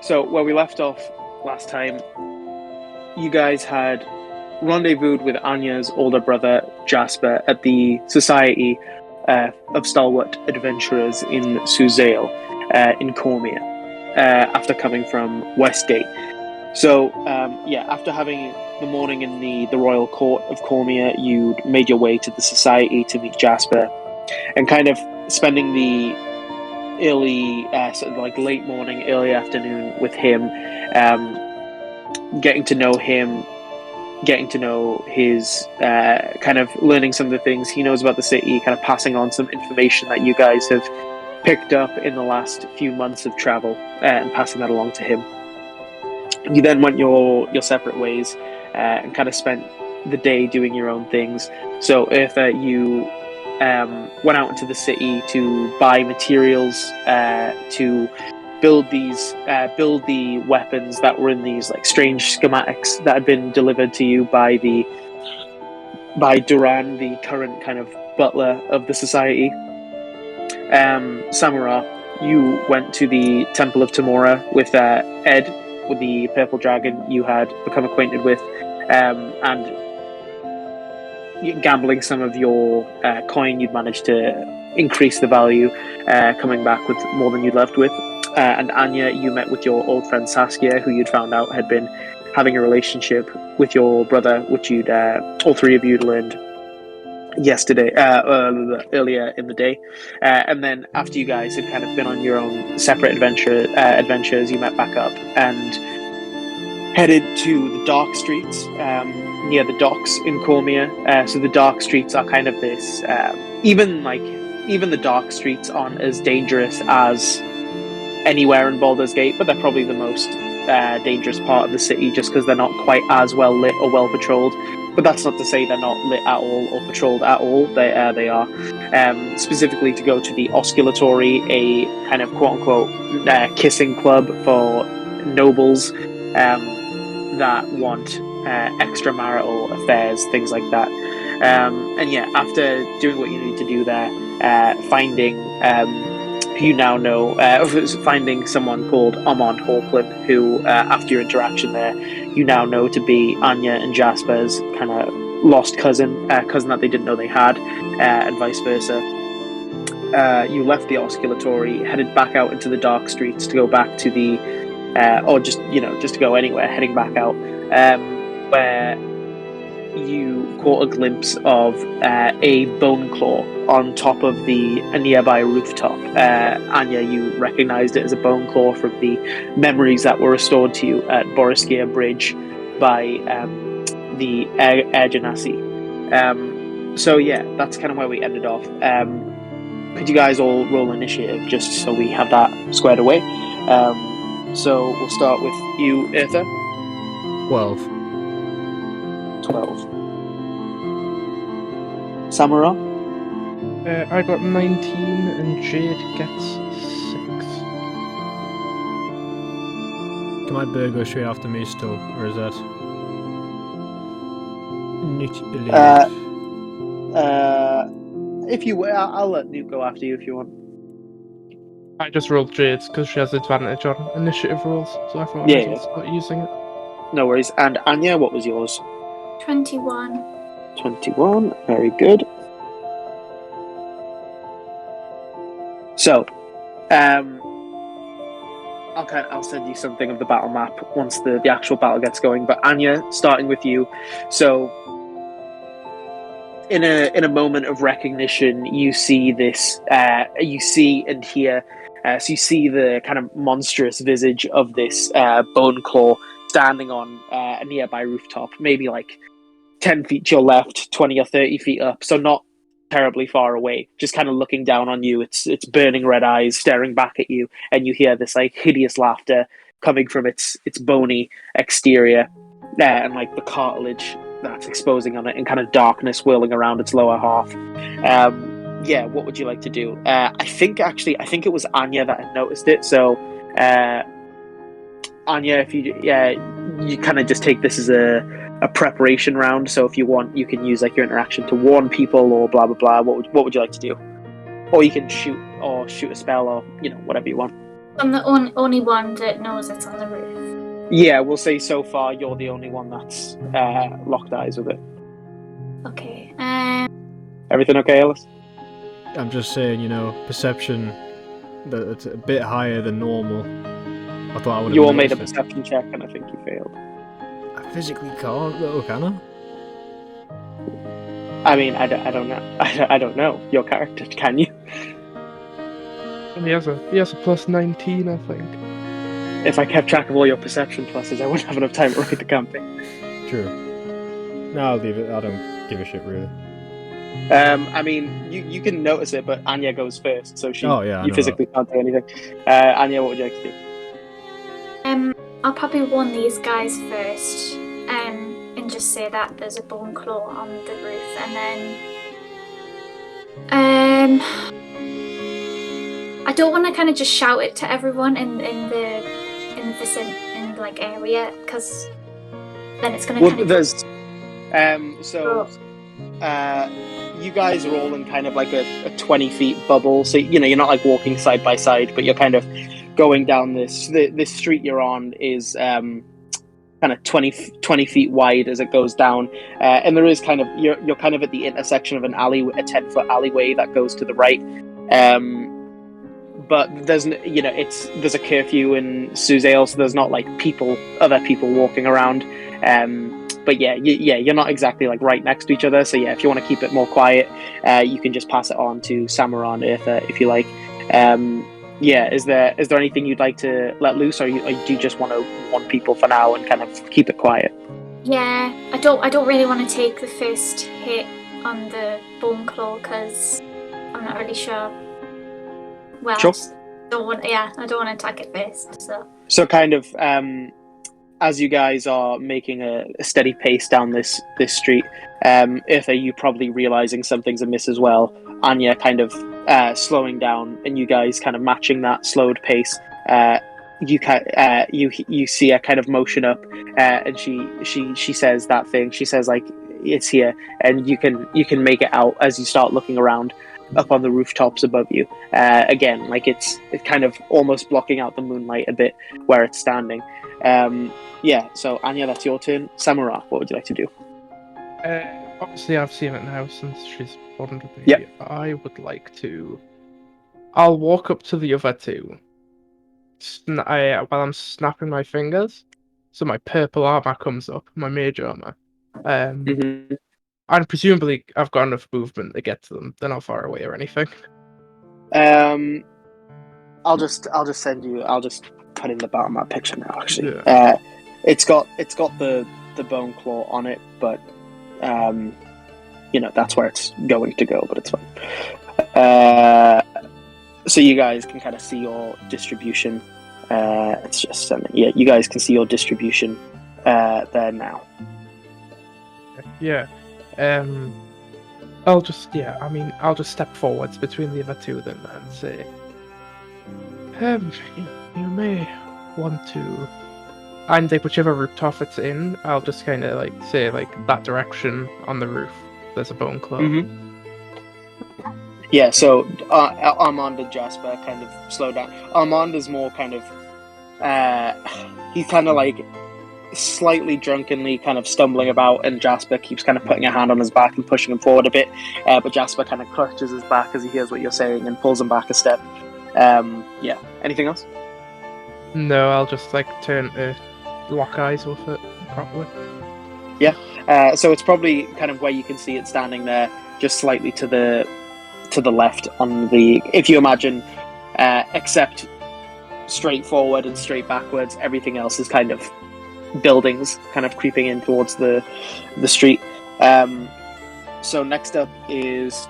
So where we left off last time, you guys had rendezvoused with Anya's older brother Jasper at the Society of Stalwart Adventurers in Suzail, in Cormier, after coming from Westgate. So, after having the morning in the Royal Court of Cormier, you made your way to the Society to meet Jasper, and kind of spending the early, sort of like late morning, early afternoon with him, getting to know him, getting to know his, kind of learning some of the things he knows about the city, kind of passing on some information that you guys have picked up in the last few months of travel, and passing that along to him. You then went your separate ways, and kind of spent the day doing your own things. So, Eartha, you went out into the city to buy materials to build the weapons that were in these like strange schematics that had been delivered to you by Duran, the current kind of butler of the society. Samara, you went to the Temple of Tamora with Ed, with the purple dragon you had become acquainted with, and gambling some of your coin, you'd managed to increase the value, coming back with more than you'd left with. And Anya, you met with your old friend Saskia, who you'd found out had been having a relationship with your brother, which you'd all three of you'd learned yesterday, earlier in the day. And then after you guys had kind of been on your own separate adventures, you met back up and headed to the dark streets near the docks in Cormier. So the dark streets are kind of this, even the dark streets aren't as dangerous as anywhere in Baldur's Gate, but they're probably the most dangerous part of the city, just because they're not quite as well lit or well patrolled. But that's not to say they're not lit at all or patrolled at all. They are. Specifically to go to the Osculatory, a kind of quote-unquote kissing club for nobles that want extramarital affairs, things like that. And yeah, after doing what you need to do there, finding who you now know, finding someone called Amon Hawkland, who, after your interaction there, you now know to be Anya and Jasper's kind of lost cousin that they didn't know they had, and vice versa. You left the Osculatory, headed back out into the dark streets to go back to the, or just to go anywhere, heading back out, where you caught a glimpse of a bone claw on top of a nearby rooftop. Anya, you recognized it as a bone claw from the memories that were restored to you at Boriskia Bridge by the Air Genasi. So yeah, that's kind of where we ended off. Could you guys all roll initiative just so we have that squared away? So we'll start with you, Eartha. 12. Samara? I got 19 and Jade gets 6. Can my bird go straight after me still, or is that not believe? If you I'll let Nuke go after you if you want. I just rolled Jade's because she has advantage on initiative rolls, so I thought I might start using it. No worries. And Anya, what was yours? 21. 21, very good. So, I'll send you something of the battle map once the actual battle gets going. But Anya, starting with you, so in a moment of recognition, you see this, you see and hear. So you see the kind of monstrous visage of this bone claw standing on a nearby rooftop, maybe like 10 feet to your left, 20 or 30 feet up, so not terribly far away, just kind of looking down on you. It's burning red eyes staring back at you, and you hear this like hideous laughter coming from its bony exterior, and like the cartilage that's exposing on it, and kind of darkness whirling around its lower half. Yeah, what would you like to do? I think it was Anya that had noticed it, so Anya, if you kind of just take this as a preparation round, so if you want, you can use like your interaction to warn people or blah blah blah. What would you like to do? Or you can shoot a spell, or whatever you want. I'm the only one that knows it's on the roof. Yeah, we'll say so far you're the only one that's locked eyes with it. Okay. Everything okay, Ellis? I'm just saying, perception that's a bit higher than normal. I thought I would have You all made a noticed it. perception check, and I think you failed. I physically can't, though, can I? I mean, I don't know. I don't know. Your character, can you? And he has a plus 19, I think. If I kept track of all your perception pluses, I wouldn't have enough time to write the campaign. True. No, I'll leave it. I don't give a shit, really. I mean, you can notice it, but Anya goes first, so you physically can't do anything. Anya, what would you like to do? I'll probably warn these guys first, and just say that there's a bone claw on the roof, and then, I don't want to kind of just shout it to everyone in the area, because then it's going to kind of. There's, you guys are all in kind of like a 20 feet bubble, so you're not like walking side by side, but you're kind of going down this street you're on is kind of 20 feet wide as it goes down, and there is kind of you're kind of at the intersection of an alley, a 10-foot alleyway that goes to the right, but there's a curfew in Suzale, so there's not like other people walking around. But you're not exactly like right next to each other. So if you want to keep it more quiet, you can just pass it on to Samara and Eartha if you like. Is there anything you'd like to let loose, or do you just want to warn people for now and kind of keep it quiet? Yeah, I don't really want to take the first hit on the bone claw because I'm not really sure. Well, sure. I don't want to attack it first. So kind of. As you guys are making a steady pace down this street, Eartha, you probably realizing something's amiss as well. Anya kind of slowing down, and you guys kind of matching that slowed pace. You see her kind of motion up, and she says that thing. She says like it's here, and you can make it out as you start looking around up on the rooftops above you. Again, like it's kind of almost blocking out the moonlight a bit where it's standing. So Anya, that's your turn. Samara, what would you like to do? Obviously I've seen it now since she's bonded with me. Yep. I would like to... I'll walk up to the other two while I'm snapping my fingers, so my purple armor comes up, my mage armor. And presumably I've got enough movement to get to them. They're not far away or anything. I'll just send you. I'll just put in the bottom of that picture now. Actually, Yeah. It's got the bone claw on it, but that's where it's going to go. But it's fine. So you guys can kind of see your distribution. It's just you guys can see your distribution there now. Yeah. I'll just step forwards between the other two then and say, you may want to, and whichever rooftop it's in, I'll just kind of like say like that direction on the roof. There's a bone claw. Mm-hmm. Yeah. So Armand and Jasper kind of slow down. Armand is more kind of, he's kind of like slightly drunkenly kind of stumbling about, and Jasper keeps kind of putting a hand on his back and pushing him forward a bit, but Jasper kind of clutches his back as he hears what you're saying and pulls him back a step. Anything else? No, I'll just like turn to lock eyes with it properly. So it's probably kind of where you can see it standing there, just slightly to the left on the, if you imagine, except straight forward and straight backwards, everything else is kind of buildings kind of creeping in towards the street. So next up is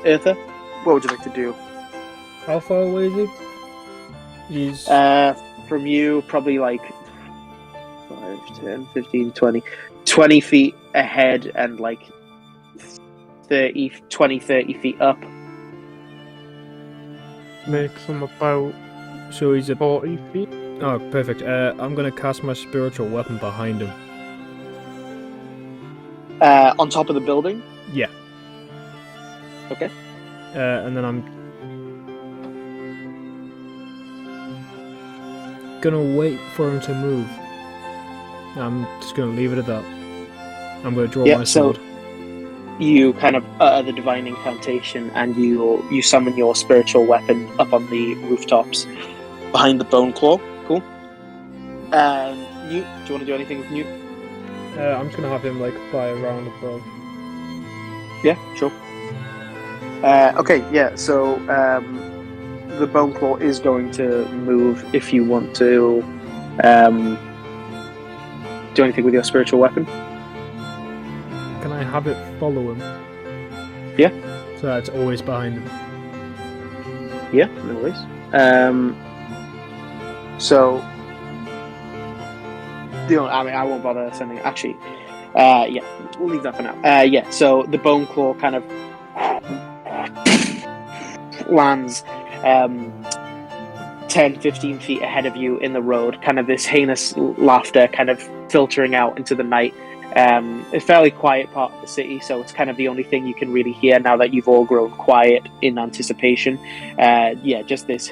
Eartha. What would you like to do? How far away is he? He's... From you, probably like 5, 10, 15, 20 feet ahead, and like 30 feet up. Makes him about So he's a... 40 feet. Oh, perfect. I'm going to cast my spiritual weapon behind him. On top of the building? Yeah. Okay. and then I'm gonna wait for him to move. I'm just gonna leave it at that. I'm gonna draw my sword. So you kind of utter the divine incantation, and you summon your spiritual weapon up on the rooftops behind the bone claw. Cool. Newt, do you want to do anything with Newt? I'm just gonna have him fly around above. Yeah, sure. Okay, yeah. So the bone claw is going to move if you want to do anything with your spiritual weapon. Can I have it follow him? Yeah. So that it's always behind him. Yeah, no worries. So, I won't bother sending. Actually, yeah, we'll leave that for now. Yeah. So the bone claw kind of lands 10, 15 feet ahead of you in the road. Kind of this heinous laughter, kind of filtering out into the night. A fairly quiet part of the city, so it's kind of the only thing you can really hear now that you've all grown quiet in anticipation. Yeah, just this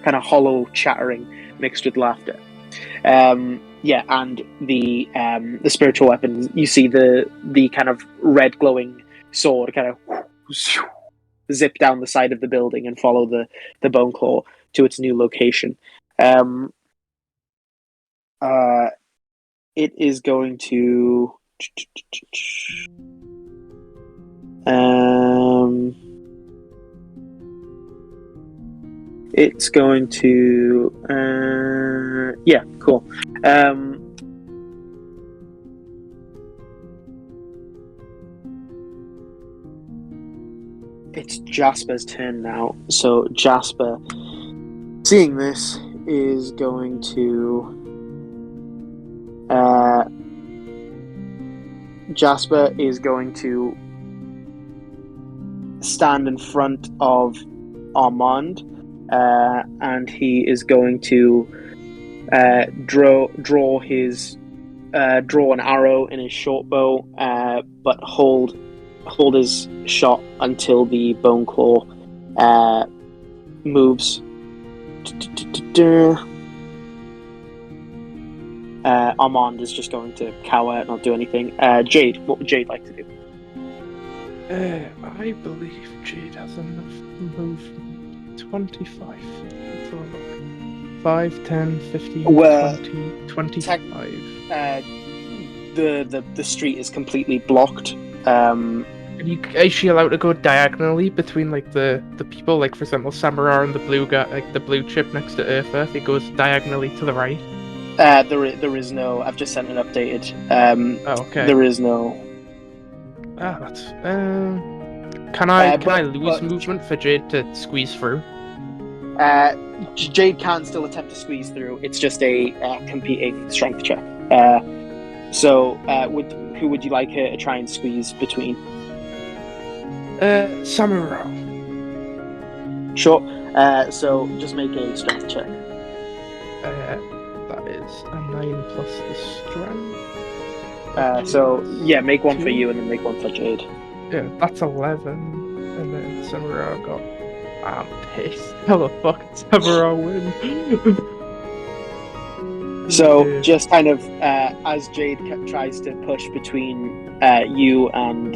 kind of hollow chattering mixed with laughter. Yeah, and the spiritual weapon, you see the kind of red glowing sword kind of zip down the side of the building and follow the bone claw to its new location. It is going to it's going to yeah, cool. It's Jasper's turn now. So Jasper, seeing this, is going to Jasper is going to stand in front of Armand, and he is going to draw an arrow in his short bow, but hold his shot until the bone claw moves. Armand is just going to cower and not do anything. Jade, what would Jade like to do? I believe Jade has enough movement. 25. Let's have a look. 5, 10, 15, 20, 25. The street is completely blocked. Is she allowed to go diagonally between the people? Like, for example, Samara and the blue guy, like the blue chip next to Earth, it goes diagonally to the right. There is no. I've just sent it updated. Oh, okay. There is no. That's. Can I lose movement for Jade to squeeze through? Jade can still attempt to squeeze through. It's just a competing strength check. So, who would you like her to try and squeeze between? Samara. Sure. So just make a strength check. That is a 9 plus the strength. So yeah, make one for you and then make one for Jade. Yeah, that's 11. And then Samara got. I'm pissed. How the fuck did Samara win? So just kind of as Jade tries to push between you and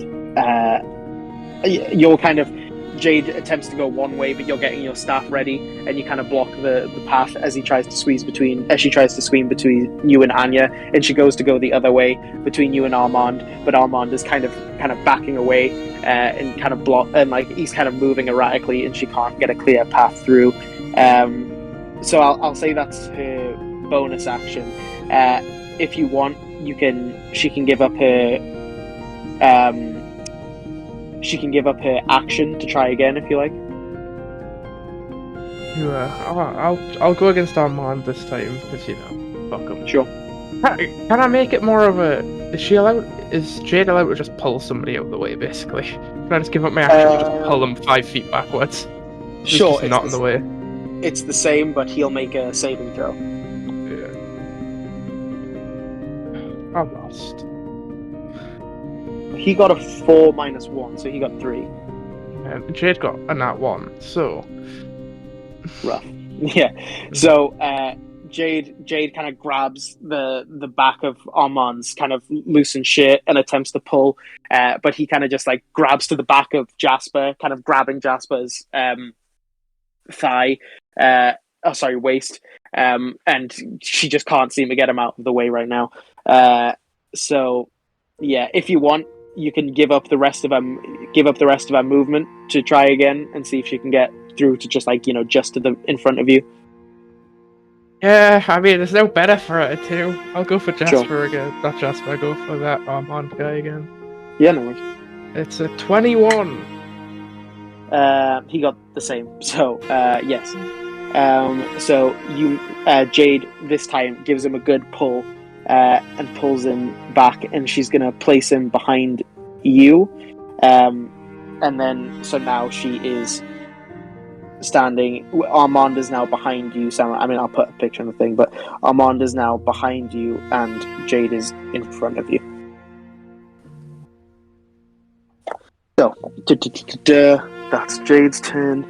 you're kind of. Jade attempts to go one way, but you're getting your staff ready, and you kind of block the path as she tries to squeeze between you and Anya, and she goes to go the other way between you and Armand, but Armand is kind of backing away and kind of he's kind of moving erratically, and she can't get a clear path through. So I'll say that's her bonus action. If you want, she can give up her. She can give up her action to try again if you like. Yeah, I'll go against Armand this time because fuck him. Sure. Can I make it more of a? Is Jade allowed to just pull somebody out of the way basically? Can I just give up my action and just pull them 5 feet backwards? Sure. Just not in the way. It's the same, but he'll make a saving throw. Yeah. I lost. he got a 4 minus 1, so he got 3. And Jade got a nat 1, so... Rough. Yeah. So Jade kind of grabs the back of Armand's kind of loosened shirt and attempts to pull, but he kind of just like grabs to the back of Jasper, kind of grabbing Jasper's thigh. Waist. And she just can't seem to get him out of the way right now. So yeah, if you want, you can give up the rest of her movement to try again and see if she can get through to just like, just to the in front of you. Yeah, I mean, there's no better for her to do. I'll go for Jasper Sure. again. Not Jasper, I'll go for that Armand guy again. Yeah, no worries. It's a 21. He got the same. So yes. So you Jade this time gives him a good pull and pulls him back, and she's gonna place him behind you. And then so now she is standing. Armand is now behind you, Sam. I mean, I'll put a picture on the thing, but Armand is now behind you, and Jade is in front of you. So, that's Jade's turn.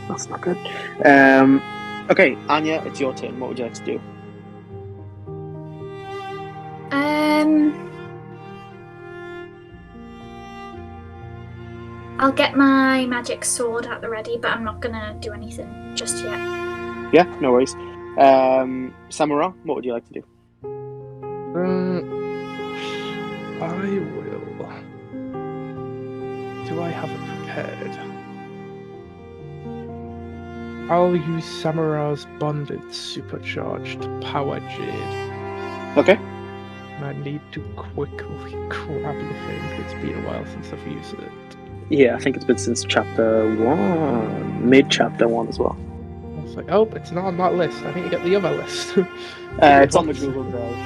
That's not good. Okay, Anya, it's your turn. What would you like to do? I'll get my magic sword at the ready, but I'm not gonna do anything just yet. Yeah, no worries. Samara, what would you like to do? I will. Do I have it prepared? I'll use Samara's bonded supercharged power Jade. Okay. And I need to quickly grab the thing. It's been a while since I've used it. Yeah, I think it's been since chapter 1, mid-chapter 1 as well. I was like, oh, it's not on that list. I need to get the other list. It's on the Google Drive.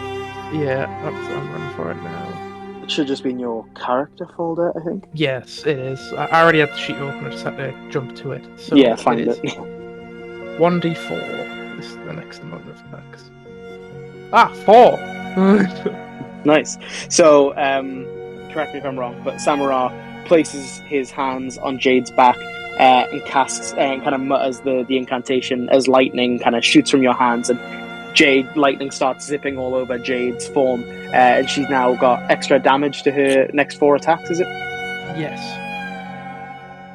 Yeah, I'm running for it now. It should just be in your character folder, I think. Yes, it is. I already had the sheet open. I just had to jump to it. So Yeah, find it. 1d4 is the next amount of attacks. 4! Nice. So, correct me if I'm wrong, but Samara places his hands on Jade's back and casts and kind of mutters the incantation as lightning kind of shoots from your hands, and lightning starts zipping all over Jade's form, and she's now got extra damage to her next 4 attacks, is it? Yes.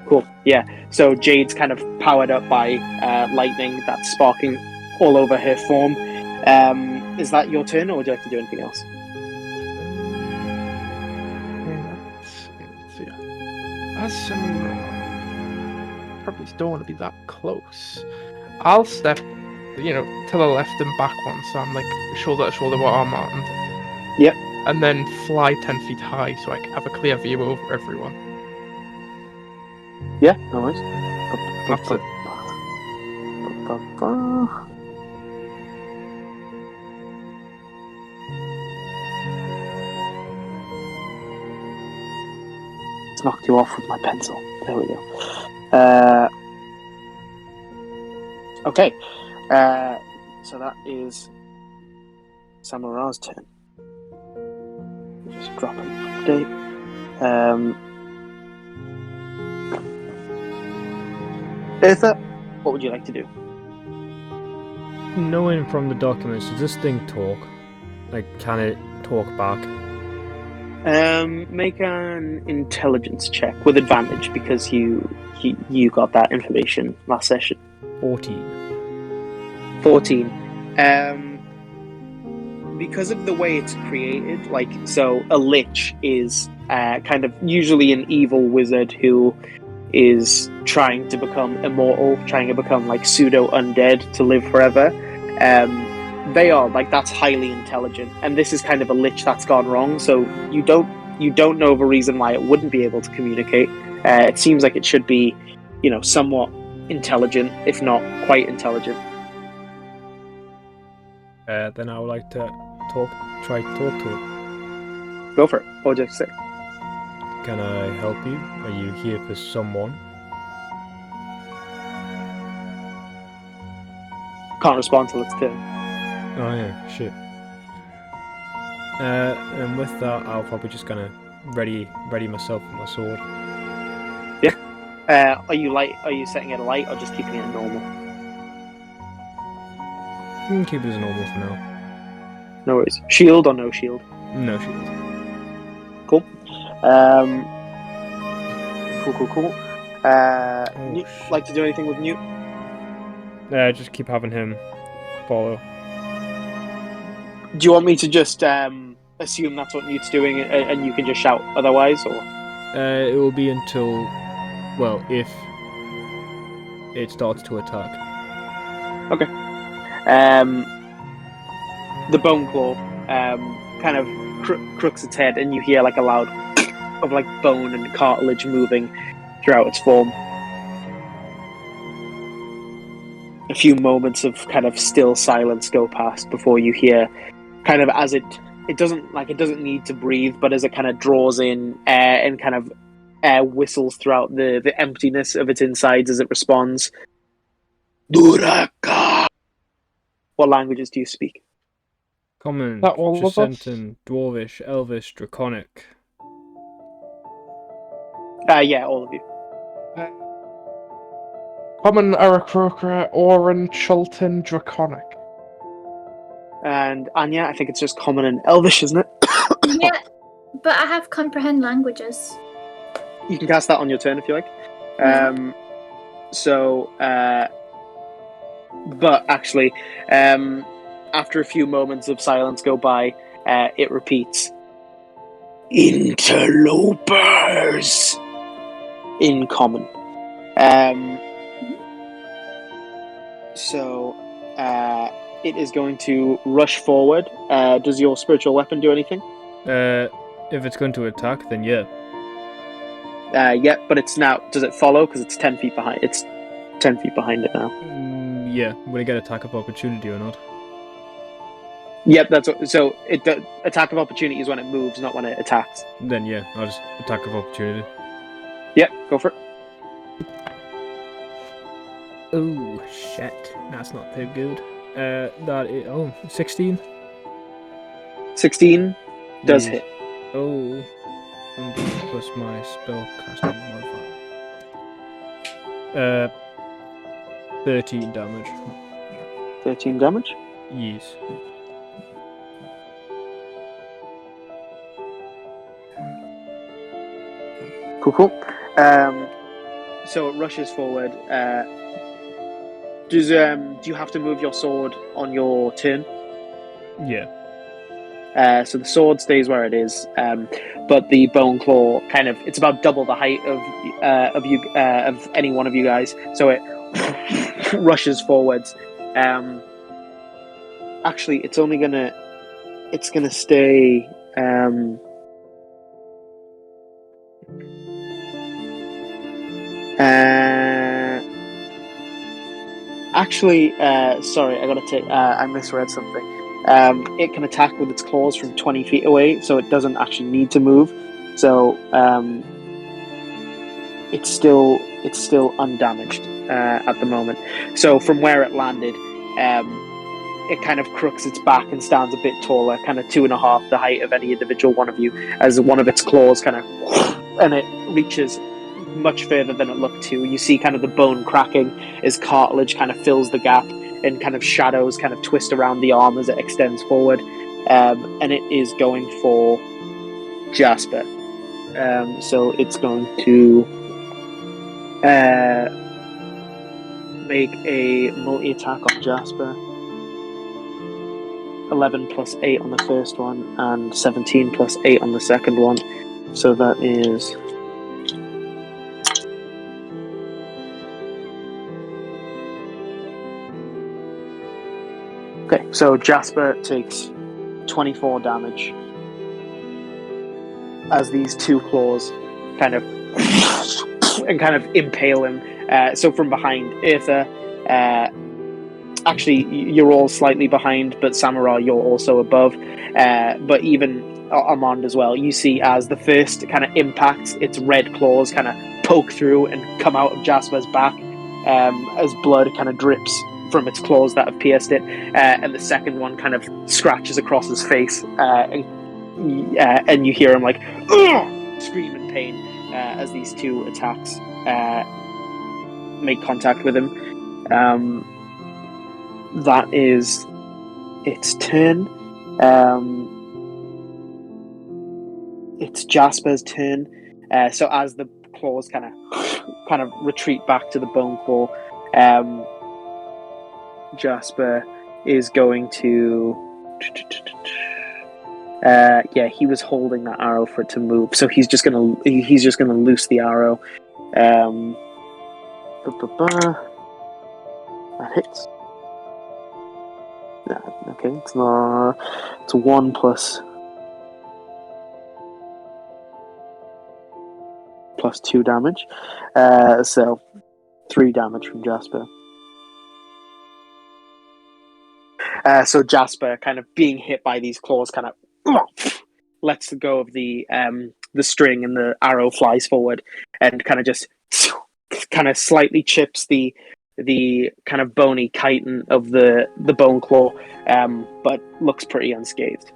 Cool. Yeah. So Jade's kind of powered up by lightning that's sparking all over her form. Is that your turn, or would you like to do anything else? Let's see. As Samara probably don't want to be that close. I'll step, to the left and back one, so I'm like shoulder to shoulder with Armand. Yep. And then fly 10 feet high so I can have a clear view over everyone. Yeah, no worries. That's it. It's knocked you off with my pencil. There we go. Okay. So that is Samara's turn. Just drop an update. Eartha, what would you like to do? Knowing from the documents, does this thing talk? Like, can it talk back? Make an intelligence check with advantage because you got that information last session. 14. Because of the way it's created, so a lich is kind of usually an evil wizard who is trying to become immortal, trying to become like pseudo undead to live forever. They are that's highly intelligent, and this is kind of a lich that's gone wrong. So you don't know of a reason why it wouldn't be able to communicate. It seems like it should be, somewhat intelligent, if not quite intelligent. Then I would like to try to talk to it. Go for it. What would you say? Can I help you? Are you here for someone? Can't respond till it's turn. Oh yeah, shit. And with that, I'll probably just kind of ready myself with my sword. Are you setting it light or just keeping it normal? Keep it as normal for now. No worries. Shield or no shield? No shield. Cool. Cool. Newt, shit. like to do anything with Newt? Just keep having him follow. Do you want me to just assume that's what Newt's doing and you can just shout otherwise, or? It will be until, well, if it starts to attack. Okay. The bone claw kind of crooks its head, and you hear like a loud of like bone and cartilage moving throughout its form. A few moments of kind of still silence go past before you hear, kind of as it doesn't need to breathe, but as it kind of draws in air and kind of whistles throughout the emptiness of its insides as it responds. Duraka! What languages do you speak? Common, That all of us? Tresentan, Dwarvish, Elvish, Draconic. Yeah, all of you. Common, Aarakocra, Oran, Chultan, Draconic. And Anya, I think it's just common and Elvish, isn't it? Yeah, but I have comprehend languages. You can cast that on your turn if you like. But actually, after a few moments of silence go by, it repeats. Interlopers! In common. It is going to rush forward. Does your spiritual weapon do anything? If it's going to attack, then yeah. Yeah, but it's now. Does it follow? Because it's 10 feet behind. It's 10 feet behind it now. Yeah. Will it get attack of opportunity or not? Yep, that's what, so. Attack of opportunity is when it moves, not when it attacks. Then yeah, I'll just attack of opportunity. Yep, go for it. Oh shit, that's not too good. That is 16. 16 does Yes. hit. Oh, plus my spell casting modifier. 13 damage. 13 damage. Yes. Cool. So it rushes forward. Do you have to move your sword on your turn? Yeah. So the sword stays where it is, but the bone claw it's about double the height of any one of you guys. So it rushes forwards. Actually, it's gonna stay. Sorry, I misread something. It can attack with its claws from 20 feet away, so it doesn't actually need to move. So it's still undamaged at the moment. So from where it landed, it kind of crooks its back and stands a bit taller, kind of 2.5 the height of any individual one of you, as one of its claws and it reaches much further than it looked to. You see kind of the bone cracking as cartilage kind of fills the gap, and kind of shadows kind of twist around the arm as it extends forward. And it is going for Jasper. So it's going to make a multi-attack on Jasper. 11 plus 8 on the first one, and 17 plus 8 on the second one. So that is... Okay, so Jasper takes 24 damage as these two claws kind of impale him. So from behind, Eartha, actually you're all slightly behind, but Samurai, you're also above. But even Armand as well, you see as the first kind of impacts, its red claws kind of poke through and come out of Jasper's back, as blood kind of drips from its claws that have pierced it, and the second one kind of scratches across his face and and you hear him like "Ugh!" scream in pain as these two attacks make contact with him. That is its turn. It's Jasper's turn. So as the claws kind of retreat back to the bone claw, Jasper is going to. He was holding that arrow for it to move, so he's just gonna loose the arrow. That hits. Okay, it's not. It's 1 plus 2 damage. So 3 damage from Jasper. So Jasper, kind of being hit by these claws, kind of lets go of the string, and the arrow flies forward, and kind of just kind of slightly chips the kind of bony chitin of the bone claw, but looks pretty unscathed.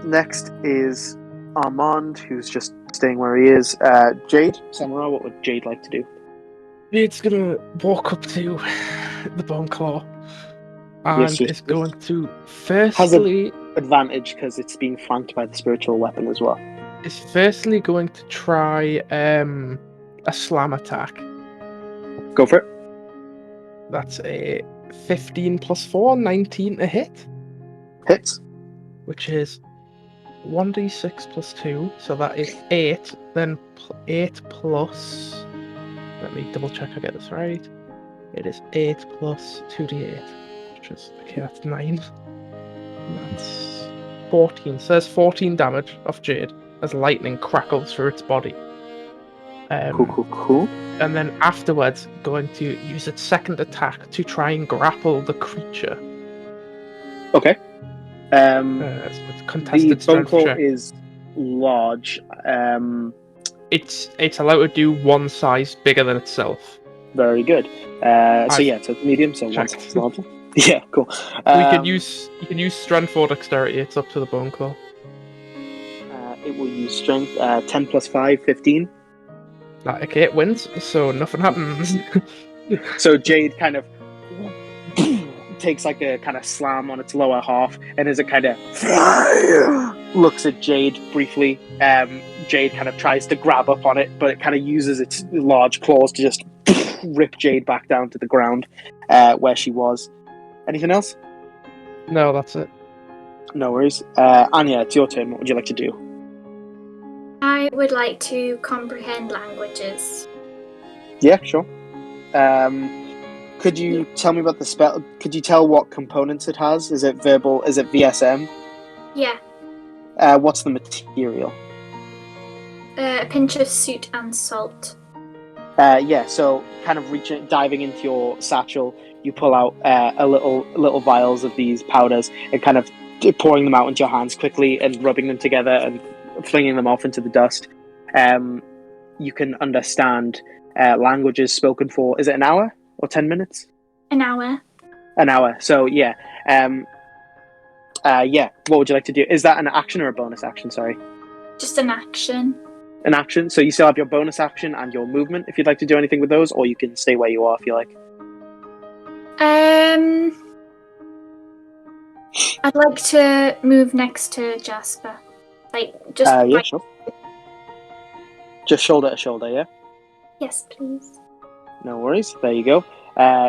Next is Armand, who's just staying where he is. Jade, Samurai, what would Jade like to do? Jade's gonna walk up to the bone claw and is going to firstly advantage because it's being flanked by the spiritual weapon as well. Is firstly going to try a slam attack. Go for it. That's a 15 plus 4, 19 to hit. Hits. Which is 1d6 plus 2, so that is 8. Then 8 plus. Let me double check I get this right. It is 8 plus 2d8, which is okay. That's 9. And that's 14. So there's 14 damage off Jade as lightning crackles through its body. Cool. And then afterwards, going to use its second attack to try and grapple the creature. Okay. So it's contested the bone strength claw check. is large. It's allowed to do one size bigger than itself. Very good. So it's medium. So check. 1 size larger. Yeah, cool. You can use strength or dexterity. It's up to the bone claw. It will use strength. 10 plus 5, 15. Okay, it wins, so nothing happens. So Jade kind of takes like a kind of slam on its lower half, and as it kind of looks at Jade briefly, Jade kind of tries to grab up on it, but it kind of uses its large claws to just rip Jade back down to the ground where she was. Anything else? No, that's it. No worries. Anya, it's your turn. What would you like to do? I would like to comprehend languages. Yeah, sure. Could you tell me about the spell? Could you tell what components it has? Is it verbal? Is it VSM? Yeah. What's the material? A pinch of soot and salt. So kind of diving into your satchel, you pull out a little vials of these powders and kind of pouring them out into your hands quickly and rubbing them together and flinging them off into the dust. You can understand languages spoken for, is it an hour or 10 minutes? An hour. An hour. So what would you like to do? Is that an action or a bonus action? Sorry. Just an action. An action. So you still have your bonus action and your movement if you'd like to do anything with those, or you can stay where you are if you like. I'd like to move next to Jasper. Sure. Just shoulder to shoulder, yeah? Yes, please. No worries. There you go.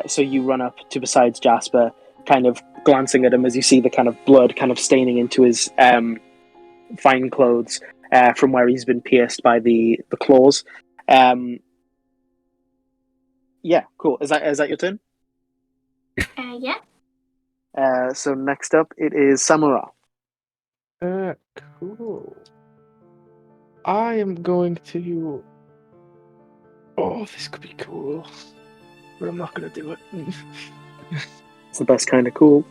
So you run up to besides Jasper, kind of glancing at him as you see the kind of blood kind of staining into his fine clothes from where he's been pierced by the claws. Yeah, cool. Is that your turn? Yeah. So next up, it is Samura. Cool. I am going to... Oh, this could be cool. But I'm not going to do it. It's the best kind of cool.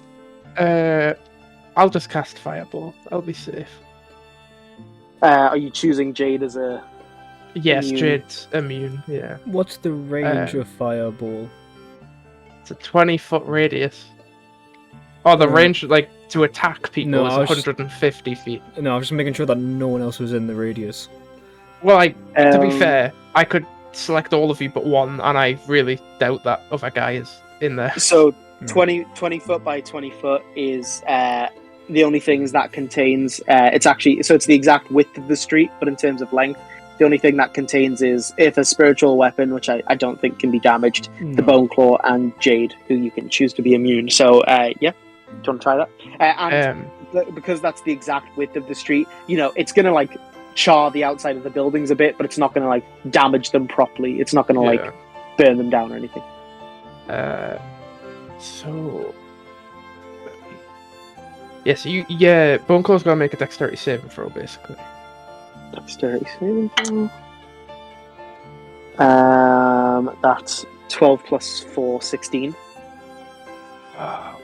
I'll just cast Fireball. I'll be safe. Are you choosing Jade as a... Yes, immune? Jade's immune, yeah. What's the range of Fireball? It's a 20-foot radius. Oh, the range, like, to attack people No, is I was 150 feet. No, I was just making sure that no one else was in the radius. Well, to be Um, fair, I could select all of you but one, and I really doubt that other guy is in there. So 20 foot by 20 foot is the only things that contains. It's the exact width of the street, but in terms of length, the only thing that contains is if a spiritual weapon, which I don't think can be damaged, the Bone Claw, and Jade, who you can choose to be immune. So yeah, do you want to try that? And because that's the exact width of the street, it's gonna like char the outside of the buildings a bit, but it's not gonna like damage them properly. It's not gonna like burn them down or anything. So Bone Claw's gonna make a dexterity saving throw, basically. Dexterity saving throw. That's 12 plus 4, 16.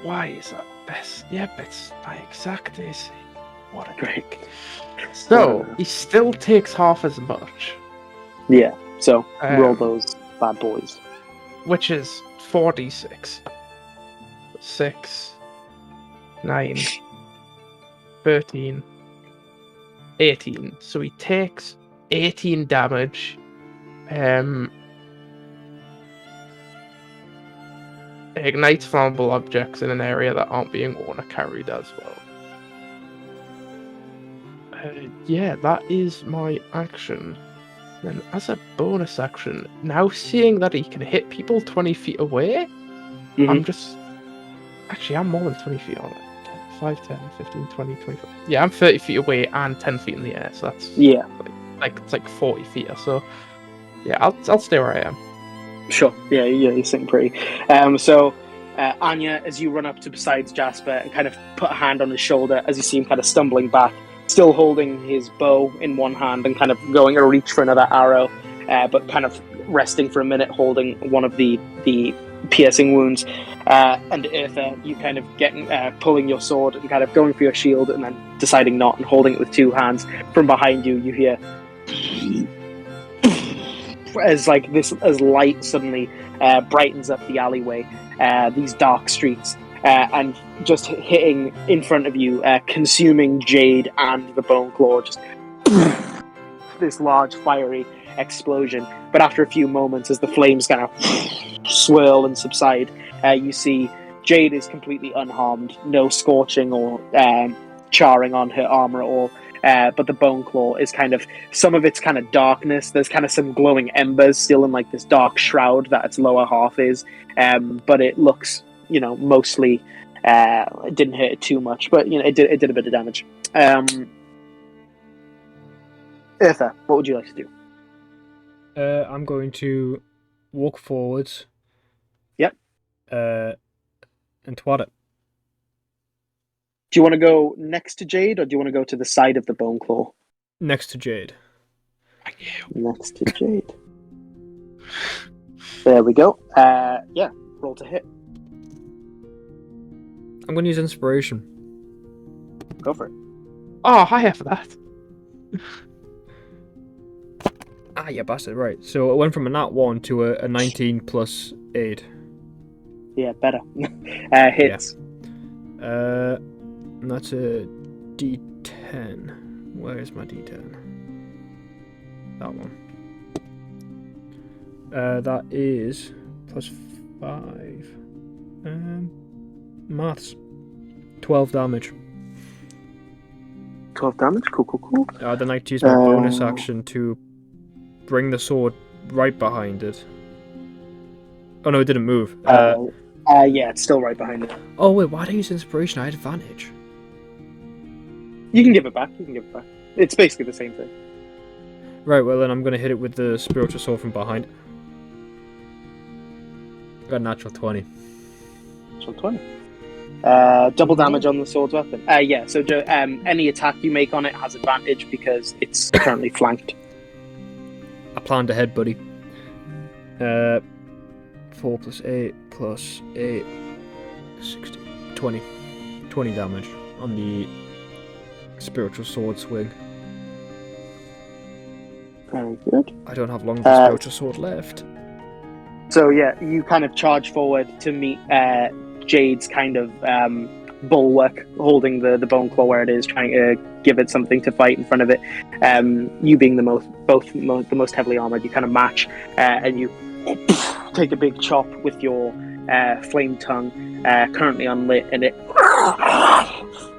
Why is that best? Yep, it's my exact AC. What a Great. dick. So he still takes half as much. Yeah. So roll those bad boys. Which is 4d6. 6, 9, 13, 18. So he takes 18 damage. Ignites flammable objects in an area that aren't being worn or carried as well. That is my action. Then as a bonus action, now seeing that he can hit people 20 feet away, I'm just... Actually, I'm more than 20 feet on it. 5, 10, 15, 20, 25. Yeah, I'm 30 feet away and 10 feet in the air, so that's... Yeah. It's like 40 feet or so. Yeah, I'll stay where I am. Sure. Yeah, you're sitting pretty. So, Anya, as you run up to besides Jasper and kind of put a hand on his shoulder as you see him kind of stumbling back, still holding his bow in one hand and kind of going to reach for another arrow, but kind of resting for a minute, holding one of the piercing wounds. And Eartha, you kind of pulling your sword and kind of going for your shield and then deciding not and holding it with two hands. From behind you, you hear as light suddenly brightens up the alleyway, these dark streets, and just hitting in front of you, consuming Jade and the Bone Claw, just this large fiery explosion. But after a few moments, as the flames kind of swirl and subside, you see Jade is completely unharmed, no scorching or charring on her armor at all. But the Bone Claw is some of it's kind of darkness. There's kind of some glowing embers still in like this dark shroud that its lower half is. But it looks, mostly, it didn't hurt it too much, but it did a bit of damage. Eartha, what would you like to do? I'm going to walk forwards. Yep. And twat it. Do you want to go next to Jade, or do you want to go to the side of the Bone Claw? Next to Jade. Next to Jade. There we go. Roll to hit. I'm going to use inspiration. Go for it. Oh, hi for that. You bastard, right. So it went from a nat 1 to a 19 plus 8. Yeah, better. Hits. Yeah. That's a D10. Where is my D10? That one. That is plus 5. Maths. 12 damage. 12 damage? Cool. Then I use my bonus action to bring the sword right behind it. Oh no, it didn't move. Yeah, it's still right behind it. Oh wait, why did I use inspiration? I had advantage. You can give it back. It's basically the same thing. Right, well then I'm going to hit it with the spiritual sword from behind. Got a natural 20. Natural 20. Double damage on the sword's weapon. So any attack you make on it has advantage because it's currently flanked. I planned ahead, buddy. 4 plus 8 plus 8... 16. 20. 20 damage on the spiritual sword swing. Very good. I don't have long of the spiritual sword left. So yeah, you kind of charge forward to meet Jade's kind of bulwark, holding the bone claw where it is, trying to give it something to fight in front of it. You being the most heavily armored, you kind of match, and you take a big chop with your flame tongue, currently unlit, and it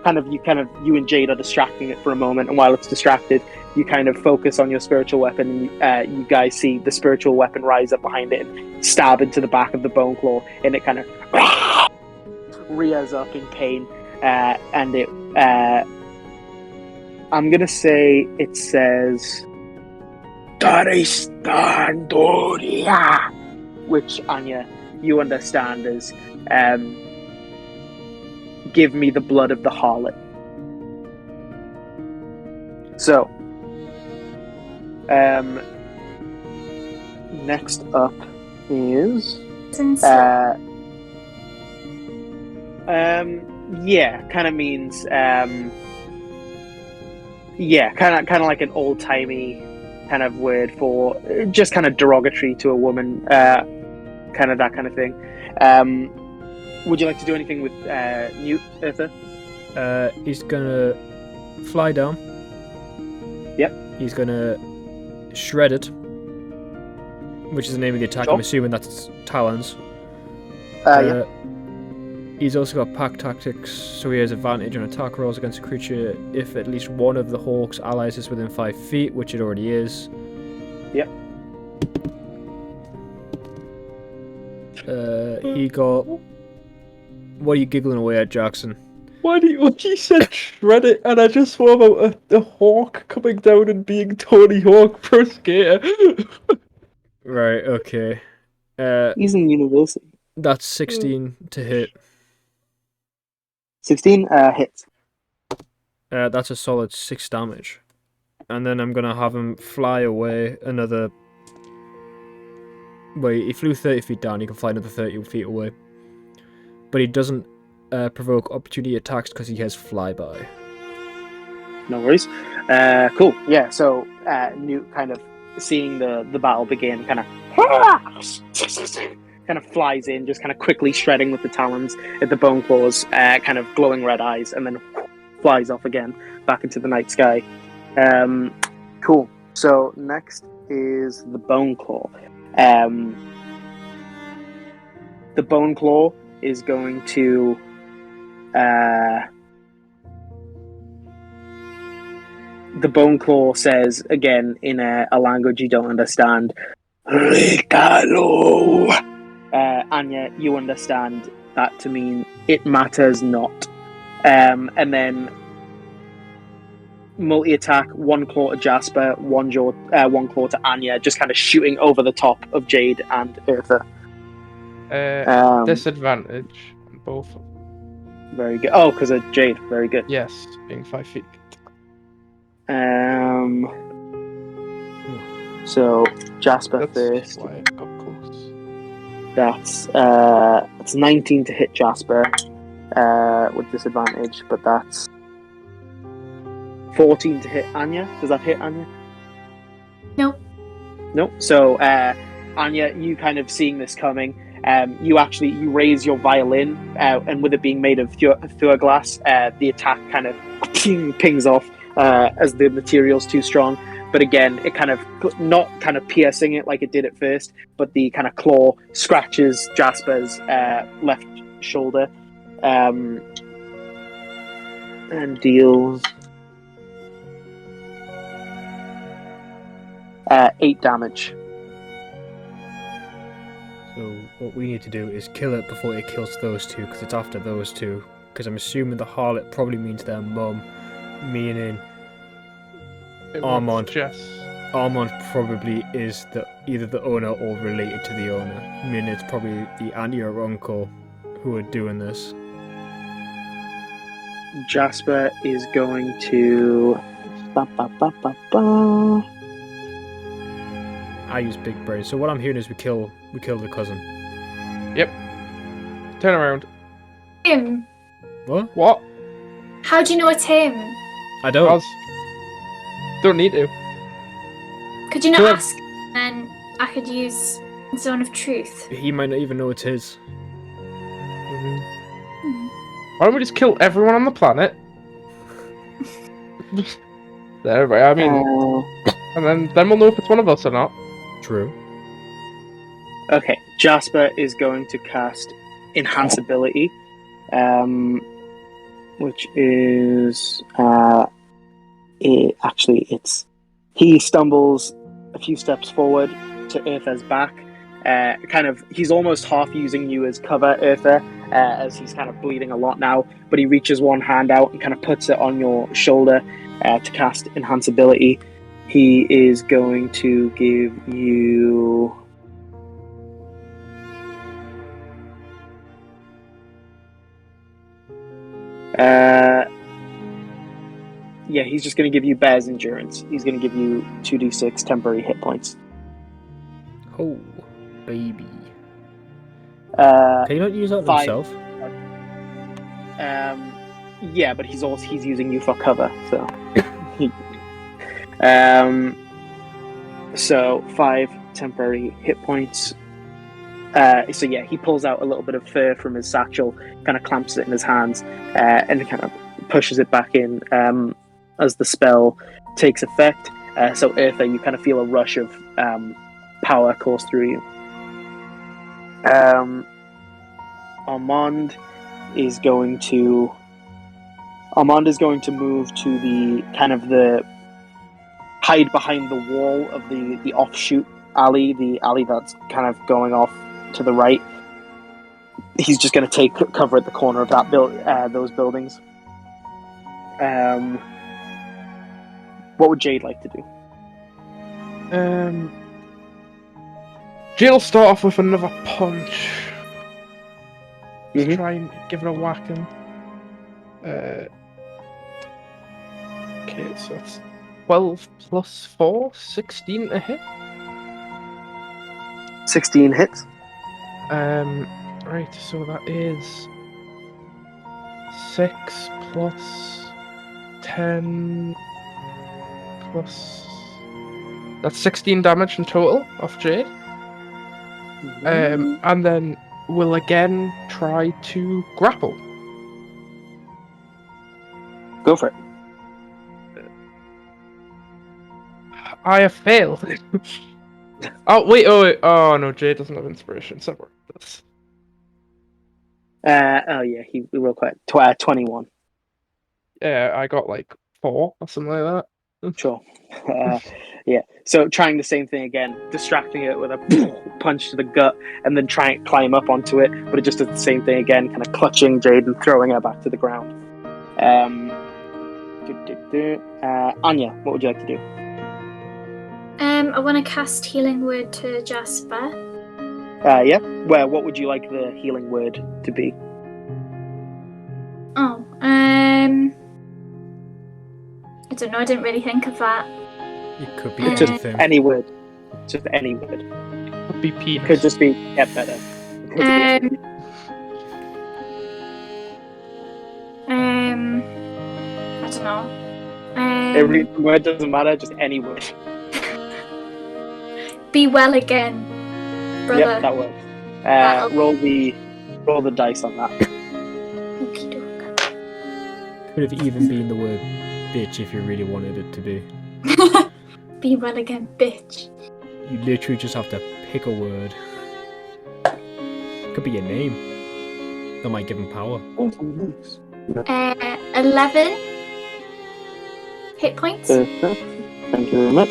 you and Jade are distracting it for a moment, and while it's distracted, you kind of focus on your spiritual weapon, and you guys see the spiritual weapon rise up behind it and stab into the back of the bone claw, and it kind of rears up in pain, and it I'm gonna say it says Taristandoria, which, Anya, you understand as give me the blood of the harlot. So, next up is yeah, kind of means yeah, kind of like an old-timey kind of word for just kind of derogatory to a woman, kind of that kind of thing. Would you like to do anything with Newt, Eartha? He's gonna fly down. Yep. He's gonna shred it, which is the name of the attack. Sure. I'm assuming that's talons. Yeah. He's also got pack tactics, so he has advantage on attack rolls against a creature if at least one of the Hawk's allies is within 5 feet, which it already is. Yep. He got... What are you giggling away at, Jackson? When he said shred it, and I just saw about a hawk coming down and being Tony Hawk Pro Skater. Right, okay. He's in university. That's 16 to hit. 16 hits. That's a solid 6 damage. And then I'm gonna have him fly away another... Wait, he flew 30 feet down, he can fly another 30 feet away. But he doesn't provoke opportunity attacks because he has flyby. No worries. Cool. Yeah, so Newt kind of seeing the battle begin, kind of flies in, just kind of quickly shredding with the talons at the bone claws, kind of glowing red eyes, and then flies off again back into the night sky. Cool. So next is the bone claw. The bone claw is going to the bone claw says again in a language you don't understand, Ricalo. Anya, you understand that to mean it matters not. And then multi-attack, one claw to Jasper, one claw to Anya, just kind of shooting over the top of Jade and Eartha. Disadvantage on both. Very good. Oh, because of Jade. Very good. Yes, being 5 feet. So Jasper That's first. why I got close. That's 19 to hit Jasper with disadvantage, but that's 14 to hit Anya. Does that hit Anya? Nope. Nope. So Anya, you kind of seeing this coming, you raise your violin, and with it being made of glass, the attack kind of pings off as the material's too strong. But again, it kind of not kind of piercing it like it did at first, but the kind of claw scratches Jasper's left shoulder, and deals 8 damage. So what we need to do is kill it before it kills those two, because it's after those two. Because I'm assuming the harlot probably means their mum, meaning Armand. Armand probably is either the owner or related to the owner. I mean, it's probably the auntie or uncle who are doing this. Jasper is going to... I use big brain. So what I'm hearing is we kill the cousin. Yep. Turn around. Him. What? How do you know it's him? I don't. Don't need to. Could you not Sure. ask? And I could use Zone of Truth. He might not even know it's his. Why don't we just kill everyone on the planet? There, I mean, and then we'll know if it's one of us or not. True. Okay, Jasper is going to cast Enhance Ability, which is he stumbles a few steps forward to Eartha's back. He's almost half using you as cover, Eartha, as he's kind of bleeding a lot now. But he reaches one hand out and kind of puts it on your shoulder to cast Enhance Ability. He is going to give you. He's just going to give you Bear's Endurance. He's going to give you 2d6 temporary hit points. Oh, baby. Can you not use that 5. himself? Yeah, but he's using you for cover, so. So 5 temporary hit points. He pulls out a little bit of fur from his satchel, kind of clamps it in his hands, and kind of pushes it back in as the spell takes effect. So Eartha, you kind of feel a rush of power course through you. Armand is going to move to the kind of the hide behind the wall of the offshoot alley, the alley that's kind of going off to the right. He's just going to take cover at the corner of that those buildings. What would Jade like to do? Jade will start off with another punch. Mhm. Try and give it a whacking. Okay, so that's 12 plus 4, 16 to hit. 16 hits. Right, so that is 6 plus 10 plus. That's 16 damage in total off Jade. And then we'll again try to grapple. Go for it. I have failed. Oh wait! Oh no, Jade doesn't have inspiration. So we're this. He rolled quite 21. Yeah, I got like 4 or something like that. Sure. So trying the same thing again, distracting it with a punch to the gut, and then trying to climb up onto it, but it just does the same thing again, kind of clutching Jade and throwing her back to the ground. Anya, what would you like to do? I want to cast Healing Word to Jasper. What would you like the healing word to be? Oh, I don't know, I didn't really think of that. It could be Just anything. any word. Just any word. Would be penis. Could just be better. I don't know. Every word doesn't matter, just any word. Be well again, brother. Yep, that works. Roll the dice on that. Okie doke. Could have even been the word bitch if you really wanted it to be. Be well again, bitch. You literally just have to pick a word. Could be your name. That might give him power. 11 hit points. Thank you very much.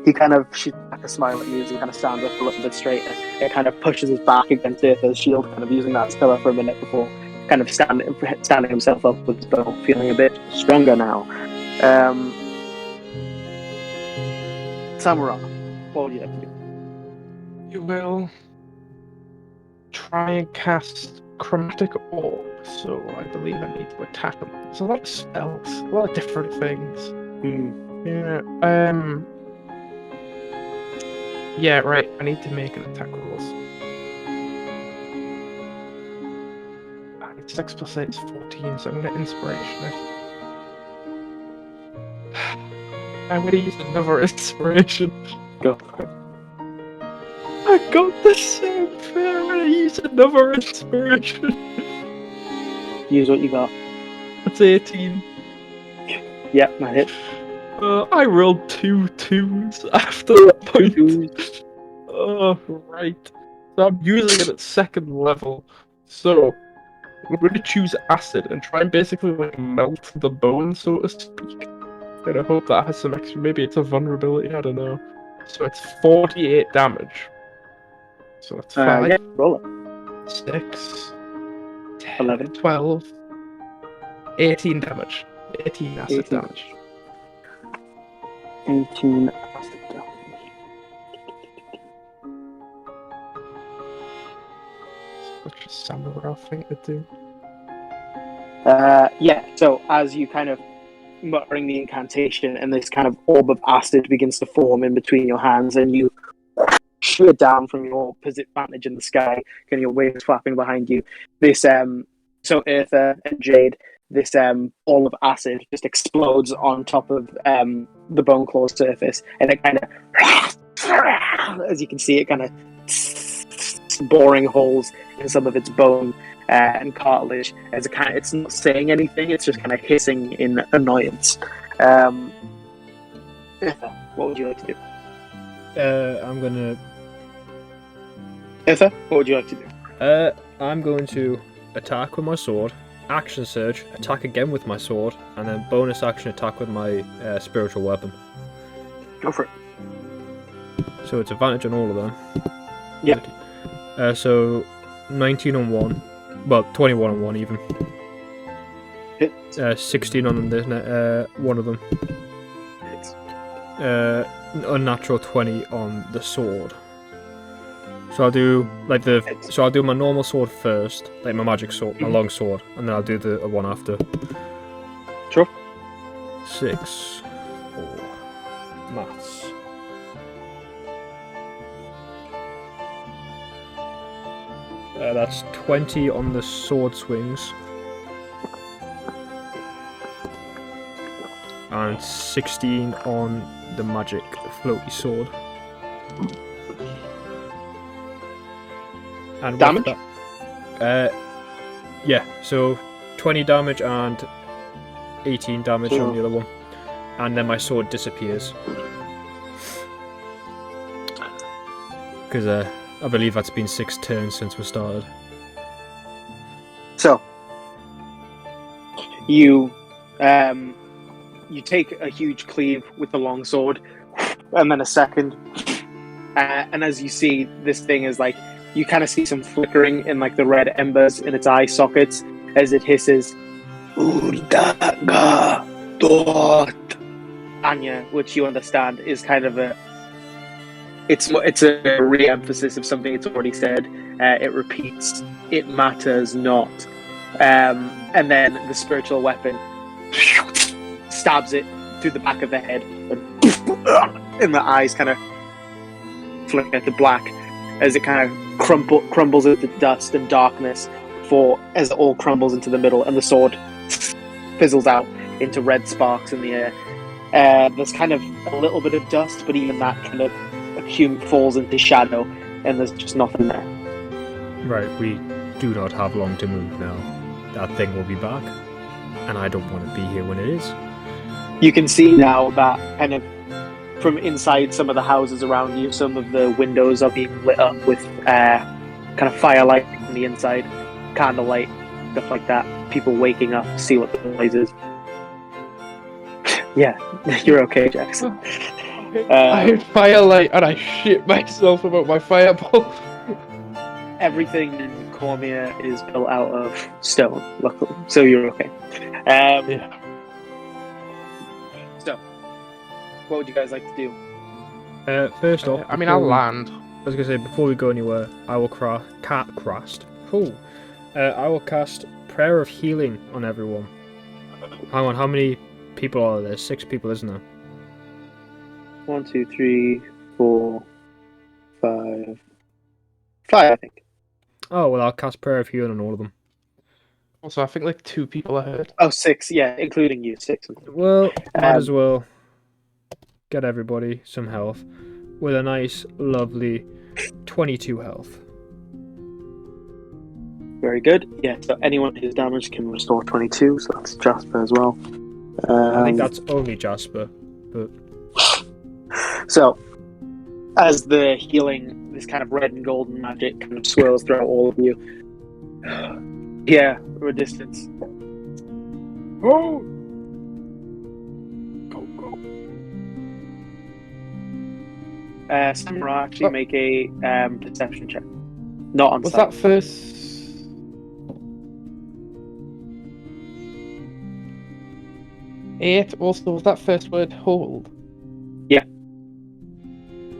He kind of shoots back a smile at you as he kind of stands up a little bit straighter. It kind of pushes his back against Eartha's shield, kind of using that as cover for a minute before kind of standing himself up with his bow, feeling a bit stronger now. Samura, what would you like to do? You will try and cast Chromatic Orb, so I believe I need to attack him. There's a lot of spells, a lot of different things. Yeah, yeah, right, I need to make an attack roll. 6 plus 8 is 14, so I'm going to inspiration it. I'm going to use another inspiration. Go. I got the same thing. I'm going to use another inspiration. Use what you got. That's 18. Yeah, that hit. I rolled 2 twos after that point. Twos. Oh, right. So I'm using it at 2nd level. So I'm going to choose acid and try and basically like melt the bone, so to speak. And I hope that has some extra. Maybe it's a vulnerability. I don't know. So it's 48 damage. So that's 5, Yeah, roll it. 6, 10, 11. 12, 18 damage. 18 acid 18. damage. 18 acid damage. Such a samurai thing to do. Yeah, so as you kind of muttering the incantation and this kind of orb of acid begins to form in between your hands and you shoot down from your vantage in the sky and your wings flapping behind you. This so Eartha and Jade, this ball of acid just explodes on top of the bone claw surface and it kind of, as you can see, it kind of boring holes in some of its bone and cartilage. As it's not saying anything; it's just kind of hissing in annoyance. Eartha, what would you like to do? I'm gonna. Eartha, what would you like to do? I'm going to attack with my sword, action surge, attack again with my sword, and then bonus action attack with my spiritual weapon. Go for it. So it's advantage on all of them. Yeah. So 19 on one, well 21 on one even. Hit. 16 on one of them. Hits. Unnatural 20 on the sword. So I'll do I'll do my normal sword first, like my magic sword, my long sword, and then I'll do the one after. Sure. 6, 4, maths. That's 20 on the sword swings. And 16 on the magic floaty sword. And damage? Yeah, so 20 damage and 18 damage on the other one. And then my sword disappears. Because I believe that's been 6 turns since we started. So, you take a huge cleave with the long sword, and then a second, and as you see, this thing is like, you kind of see some flickering in like the red embers in its eye sockets as it hisses, Anya, which you understand is kind of it's a re-emphasis of something it's already said. It repeats, "It matters not," and then the spiritual weapon stabs it through the back of the head, and the eyes kind of flicker to black as it kind of crumbles into dust and darkness. As it all crumbles into the middle, and the sword fizzles out into red sparks in the air. There's kind of a little bit of dust, but even that kind of falls into shadow, and there's just nothing there. Right, we do not have long to move now. That thing will be back, and I don't want to be here when it is. You can see now that kind of from inside some of the houses around you, some of the windows are being lit up with kind of firelight from the inside, candlelight, stuff like that. People waking up to see what the noise is. Yeah, you're okay, Jackson. I had firelight and I shit myself about my fireball. Everything in Cormier is built out of stone, luckily, so you're okay. Yeah. So, what would you guys like to do? First off, I mean, I'll land. I was gonna say, before we go anywhere, I will cast Prayer of Healing on everyone. Hang on, how many people are there? 6 people, isn't there? 1, 2, 3, 4, 5. 5, I think. Oh, well, I'll cast Prayer of Healing on all of them. Also, I think like 2 people are hurt. Oh, 6, yeah, including you, 6. Well, might as well get everybody some health with a nice, lovely 22 health. Very good. Yeah, so anyone who's damaged can restore 22, so that's Jasper as well. I think that's only Jasper, but So, as the healing, this kind of red and golden magic kind of swirls throughout all of you. Yeah, we're distance. Oh! Go, go. Samurai, actually make a perception check. Not on Was sight. that first? 8. Also, was that first word hold? Yeah.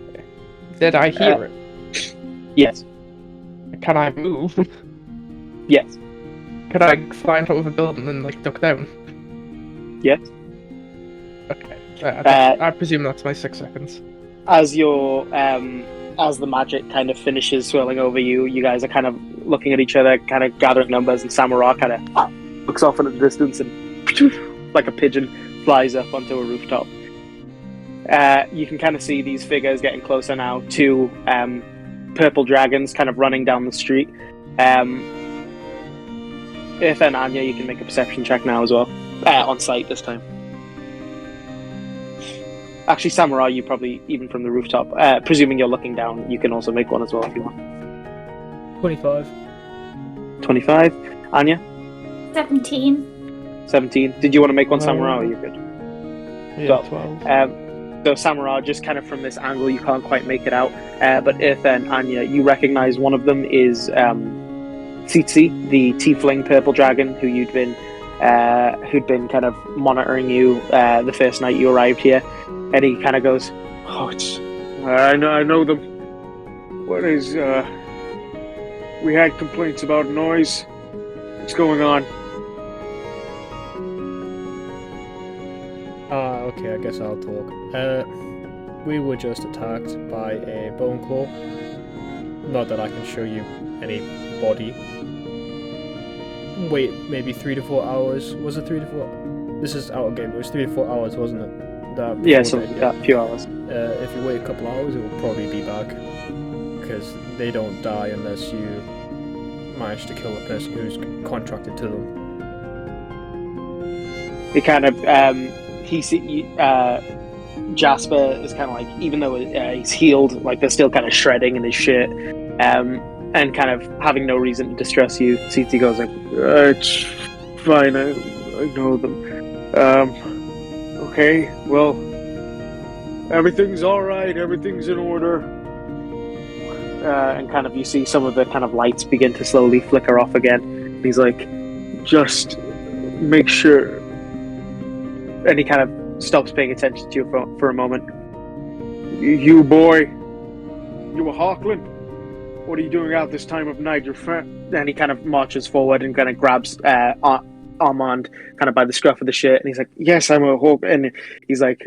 Okay. Did I hear it? Yes. Can I move? Yes. Can I fly out of a building and like duck down? Yes. Okay. I presume that's my 6 seconds. As your as the magic kind of finishes swirling over you, you guys are kind of looking at each other, kind of gathering numbers, and Samurai kind of looks off in the distance and like a pigeon flies up onto a rooftop. You can kind of see these figures getting closer now. 2 purple dragons kind of running down the street. If and Anya, you can make a perception check now as well. On sight this time. Actually, Samurai, you probably, even from the rooftop, presuming you're looking down, you can also make one as well if you want. 25. 25. Anya? 17. 17. Did you want to make one, Samurai, or are you good? Yeah, So, 12. So Samurai, just kind of from this angle, you can't quite make it out. But if and Anya, you recognize one of them is Tsitsi, the tiefling purple dragon who'd been kind of monitoring you the first night you arrived here. And he kind of goes, "Oh, I know them. What is we had complaints about noise. What's going on?" Okay, I guess I'll talk. We were just attacked by a bone claw. Not that I can show you any body. Wait, maybe 3 to 4 hours. Was it 3 to 4? This is out of game. It was 3 to 4 hours, wasn't it? Yeah, something like that. A few hours. If you wait a couple hours, it will probably be back. Because they don't die unless you manage to kill the person who's contracted to them. It kind of Jasper is kind of like, even though he's healed, like they're still kind of shredding in his shirt, and kind of having no reason to distress you. Tsitsi goes like, "It's fine, I know them. Okay, well, everything's all right, everything's in order." And kind of you see some of the kind of lights begin to slowly flicker off again. And he's like, "Just make sure." And he kind of stops paying attention to you for a moment. "You boy, you a Hawkland? What are you doing out this time of night? Your friend?" And he kind of marches forward and kind of grabs Armand kind of by the scruff of the shirt, and he's like, "Yes, I'm a Hawk." And he's like,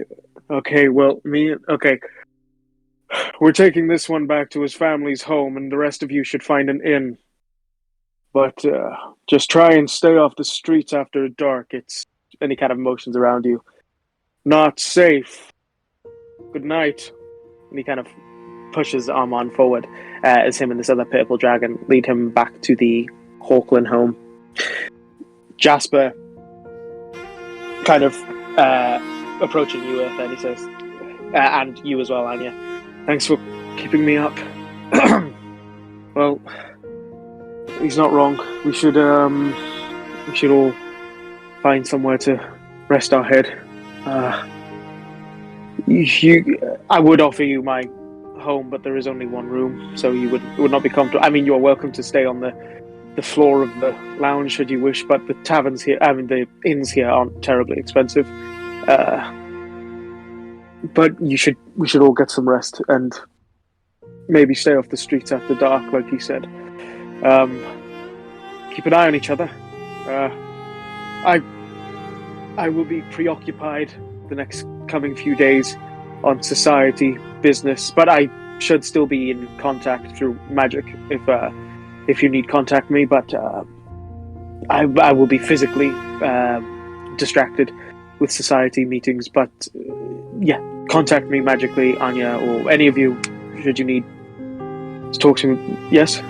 "Okay, well, okay. We're taking this one back to his family's home, and the rest of you should find an inn. But just try and stay off the streets after dark. It's," any kind of motions around you, "not safe. Good night." And he kind of pushes Armand forward as him and this other purple dragon lead him back to the Hawkland home. Jasper kind of approaching you, Eartha, and he says, and you as well, Anya, "Thanks for keeping me up." "Well, he's not wrong. We should all find somewhere to rest our head. I would offer you my home, but there is only one room, so you would not be comfortable. I mean, you are welcome to stay on the floor of the lounge should you wish, but the taverns here, the inns here aren't terribly expensive. But we should all get some rest and maybe stay off the streets after dark, like you said. Keep an eye on each other. I will be preoccupied the next coming few days on society, business, but I should still be in contact through magic if you need contact me, but I will be physically distracted with society meetings, but yeah, contact me magically, Anya, or any of you, should you need to talk to me." "Yes?"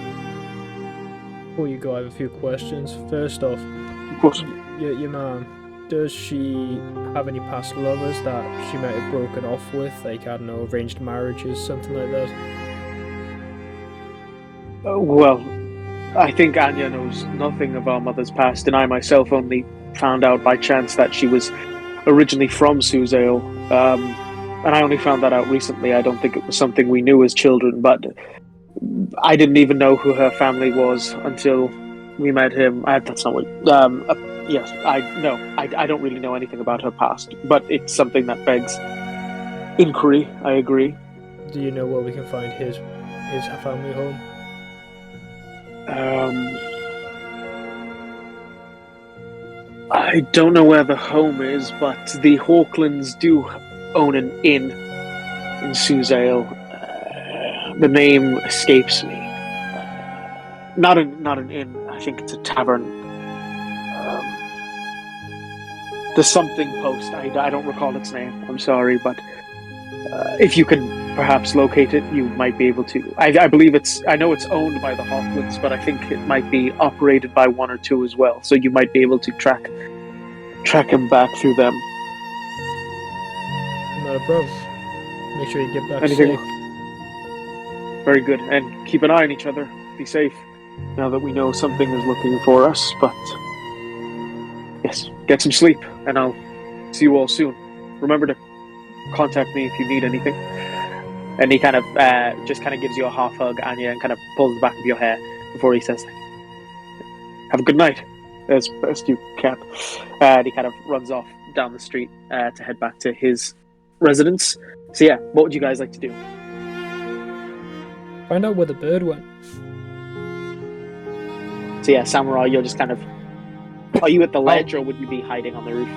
before you go, I have a few questions. First off, Of course. your mom, does she have any past lovers that she might have broken off with? Like, I don't know, arranged marriages, something like that? Well, I think Anya knows nothing of our mother's past, and I myself only found out by chance that she was originally from Suzale. And I only found that out recently. I don't think it was something we knew as children, but I didn't even know who her family was until we met him. That's not what. Yes, I don't really know anything about her past, but it's something that begs inquiry. I agree. Do you know where we can find his family home? I don't know where the home is, but the Hawklands do own an inn in Suzale. The name escapes me. Not an inn. I think it's a tavern. The something post. I don't recall its name. I'm sorry, but if you can perhaps locate it, you might be able to. I believe I know it's owned by the Hawklands, but I think it might be operated by one or two as well. So you might be able to track him back through them. Not a problem. Make sure you get back Anything? safe. Very good, and keep an eye on each other. Be safe. Now that we know something is looking for us, but yes, get some sleep, and I'll see you all soon. Remember to contact me if you need anything. And he kind of just gives you a half hug, Anya, and kind of pulls the back of your hair before he says, "Have a good night, as best you can." And he kind of runs off down the street to head back to his residence. So yeah, what would you guys like to do? Find out where the bird went. So yeah, Samurai, you're just kind of... Are you at the ledge, or would you be hiding on the roof?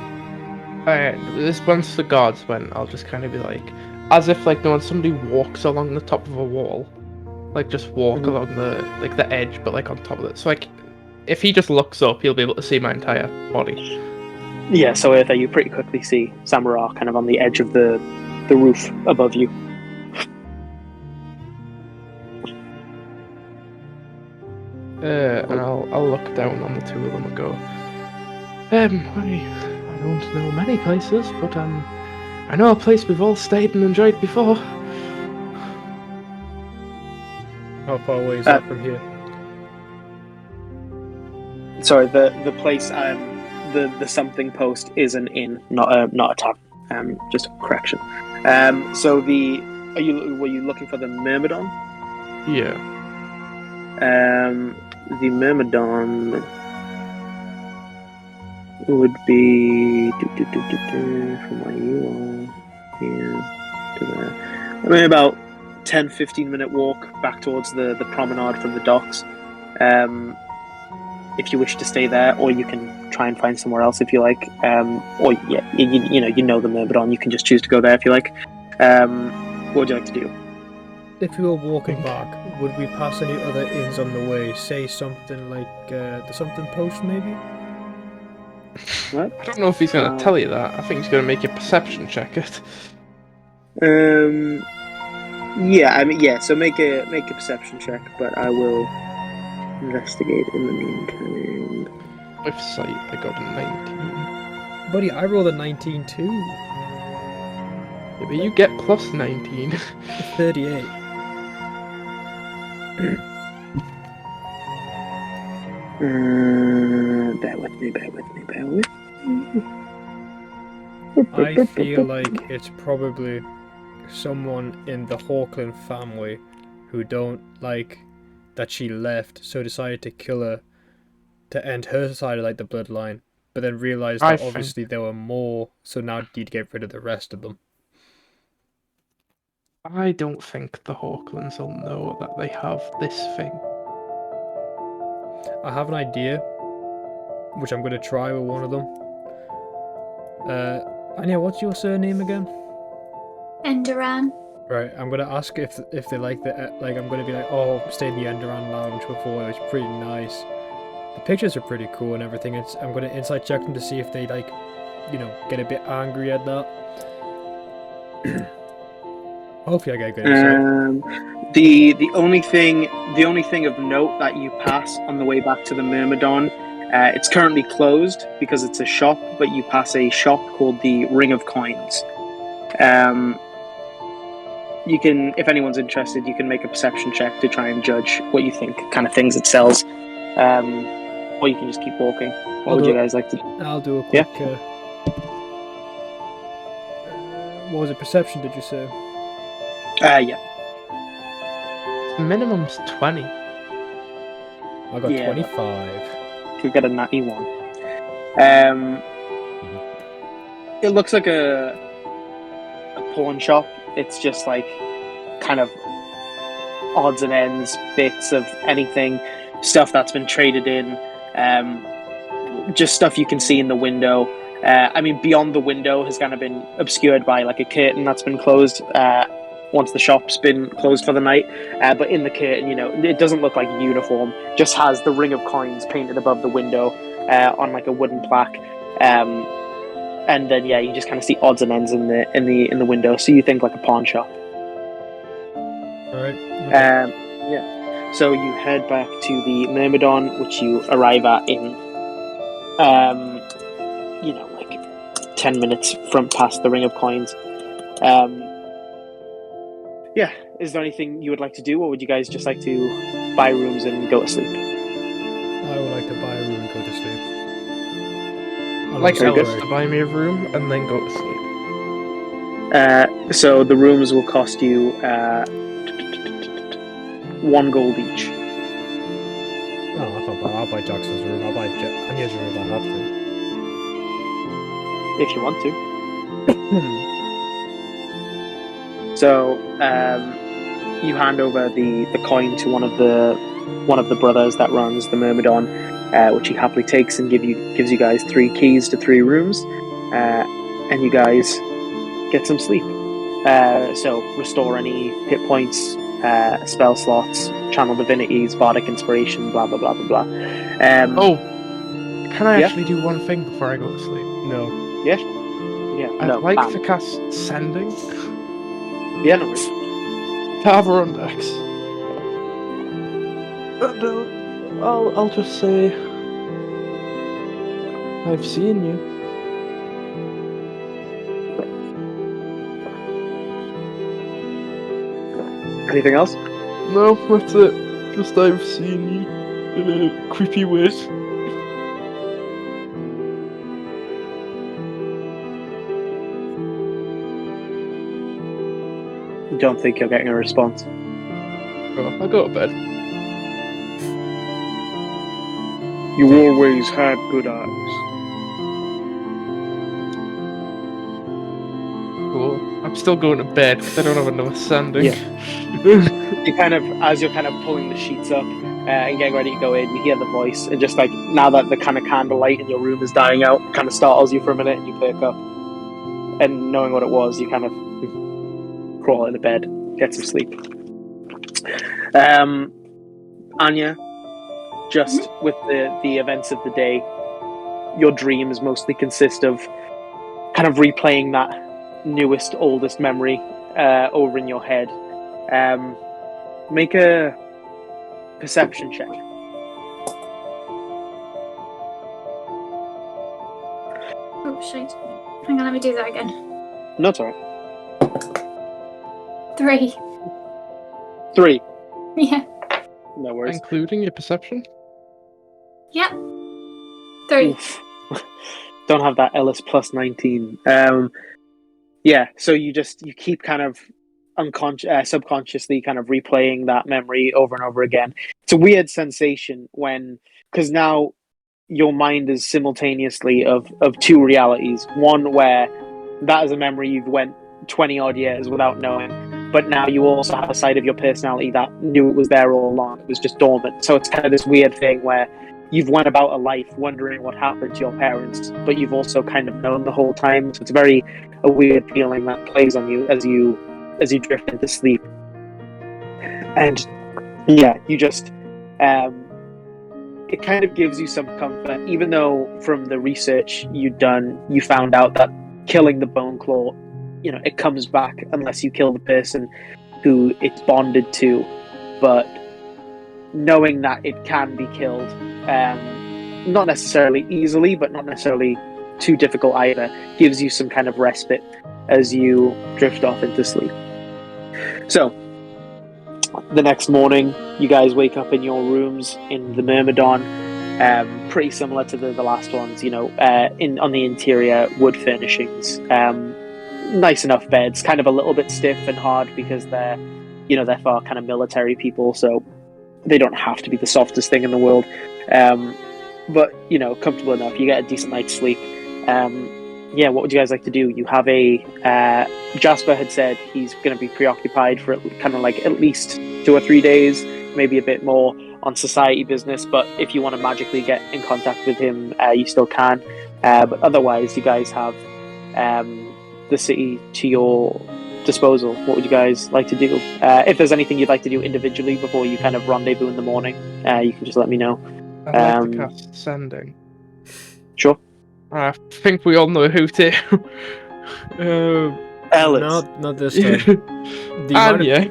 This once the guards went, I'll just kind of be like, as if like when somebody walks along the top of a wall, like just walk along the edge, but like on top of it. So like, if he just looks up, he'll be able to see my entire body. Yeah, so you pretty quickly see Samurai kind of on the edge of the roof above you. And I'll look down on the two of them and go, I don't know many places, but I know a place we've all stayed and enjoyed before. How far away is that from here? Sorry, the place, the something post is an inn, not a tavern. Just a correction. So were you looking for the Myrmidon? Yeah. The Myrmidon would be from where you are here to there. I mean, about 10-15 minute walk back towards the promenade from the docks. If you wish to stay there, or you can try and find somewhere else if you like. Or yeah, you know the Myrmidon. You can just choose to go there if you like. What would you like to do? If we were walking back, would we pass any other inns on the way? Say something like the something post, maybe? What? I don't know if he's going to tell you that. I think he's going to make a perception check it. Yeah, I mean, yeah. So make a perception check, but I will investigate in the meantime. With sight, I got a 19. Buddy, I rolled a 19 too. Yeah, but you get plus 19. 38. Bear with me. I feel like it's probably someone in the Hawkland family who don't like that she left, so decided to kill her to end her side of like the bloodline, but then realized that obviously there were more, so now need to get rid of the rest of them. I don't think the Hawklands will know that they have this thing. I have an idea, which I'm going to try with one of them. Anya, what's your surname again? Enderan. Right, I'm going to ask if they like the, I'm going to be like, oh, stay in the Enderan Lounge before, it was pretty nice. The pictures are pretty cool and everything. I'm going to insight check them to see if they, get a bit angry at that. Hopefully I get good insight. The only thing of note that you pass on the way back to the Myrmidon, it's currently closed because it's a shop, but you pass a shop called the Ring of Coins. You can, if anyone's interested, you can make a perception check to try and judge what you think kind of things it sells. Or you can just keep walking. What would you guys like to do? I'll do a quick. What was it? Perception? Did you say? Yeah. Minimum's 20. I got 25. You get a natty one. It looks like a pawn shop. It's just like kind of odds and ends, bits of anything, stuff that's been traded in, just stuff you can see in the window. I mean, beyond the window has kind of been obscured by like a curtain that's been closed once the shop's been closed for the night. But in the curtain, you know, it doesn't look like a uniform. Just has the Ring of Coins painted above the window on like a wooden plaque. And then you just kind of see odds and ends in the window. So you think like a pawn shop. All right. So you head back to the Myrmidon, which you arrive at in, like 10 minutes from past the Ring of Coins. Is there anything you would like to do, or would you guys just like to buy rooms and go to sleep? I would like to buy a room and go to sleep. I'd like Ellis to buy me a room and then go to sleep. So the rooms will cost you 1 gold each. Oh, that's not bad. I'll buy Jackson's room. I'll buy Anya's room if I have to. If you want to. So you hand over the coin to one of the brothers that runs the Myrmidon, which he happily takes and gives you guys 3 keys to 3 rooms, and you guys get some sleep. So restore any hit points, spell slots, channel divinities, bardic inspiration, blah blah blah blah blah. Can I actually do one thing before I go to sleep? No. Yeah. I'd like to cast Sending. Yeah, no worries. Taverondex. And I'll just say, I've seen you. Anything else? No, that's it. Just I've seen you in a creepy way. Don't think you're getting a response. Oh, I'll go to bed. You always had good eyes. Cool. I'm still going to bed because I don't have enough Sending. You kind of, as you're kind of pulling the sheets up and getting ready to go in, you hear the voice, and just like now that the kind of candlelight in your room is dying out, it kind of startles you for a minute, and you perk up. And knowing what it was, you kind of crawl into bed, get some sleep. Anya, just with the events of the day, your dreams mostly consist of kind of replaying that newest, oldest memory over in your head. Make a perception check. Oh, shite. Hang on, let me do that again. No, it's alright. 3. 3. Yeah. No worries. Including your perception? Yep. 3. Oof. Don't have that Ellis plus 19. So you keep kind of subconsciously kind of replaying that memory over and over again. It's a weird sensation because now your mind is simultaneously of 2 realities. One where that is a memory you've went 20 odd years without knowing, but now you also have a side of your personality that knew it was there all along. It was just dormant. So it's kind of this weird thing where you've went about a life wondering what happened to your parents, but you've also kind of known the whole time. So it's a weird feeling that plays on you as you drift into sleep. And you just it kind of gives you some comfort, even though from the research you'd done, you found out that killing the bone claw, it comes back unless you kill the person. who it's bonded to, but knowing that it can be killed, not necessarily easily, but not necessarily too difficult either, gives you some kind of respite as you drift off into sleep. So, the next morning, you guys wake up in your rooms in the Myrmidon, pretty similar to the last ones, on the interior, wood furnishings, nice enough beds, kind of a little bit stiff and hard because they're for kind of military people, so they don't have to be the softest thing in the world. But, comfortable enough. You get a decent night's sleep. What would you guys like to do? You have Jasper had said he's going to be preoccupied for kind of like at least 2 or 3 days, maybe a bit more on society business, but if you want to magically get in contact with him, you still can. But otherwise, you guys have the city to your disposal. What would you guys like to do? If there's anything you'd like to do individually before you kind of rendezvous in the morning, you can just let me know. I'd like to cast Sending. Sure. I think we all know who to. Ellis. Not this time. Anya.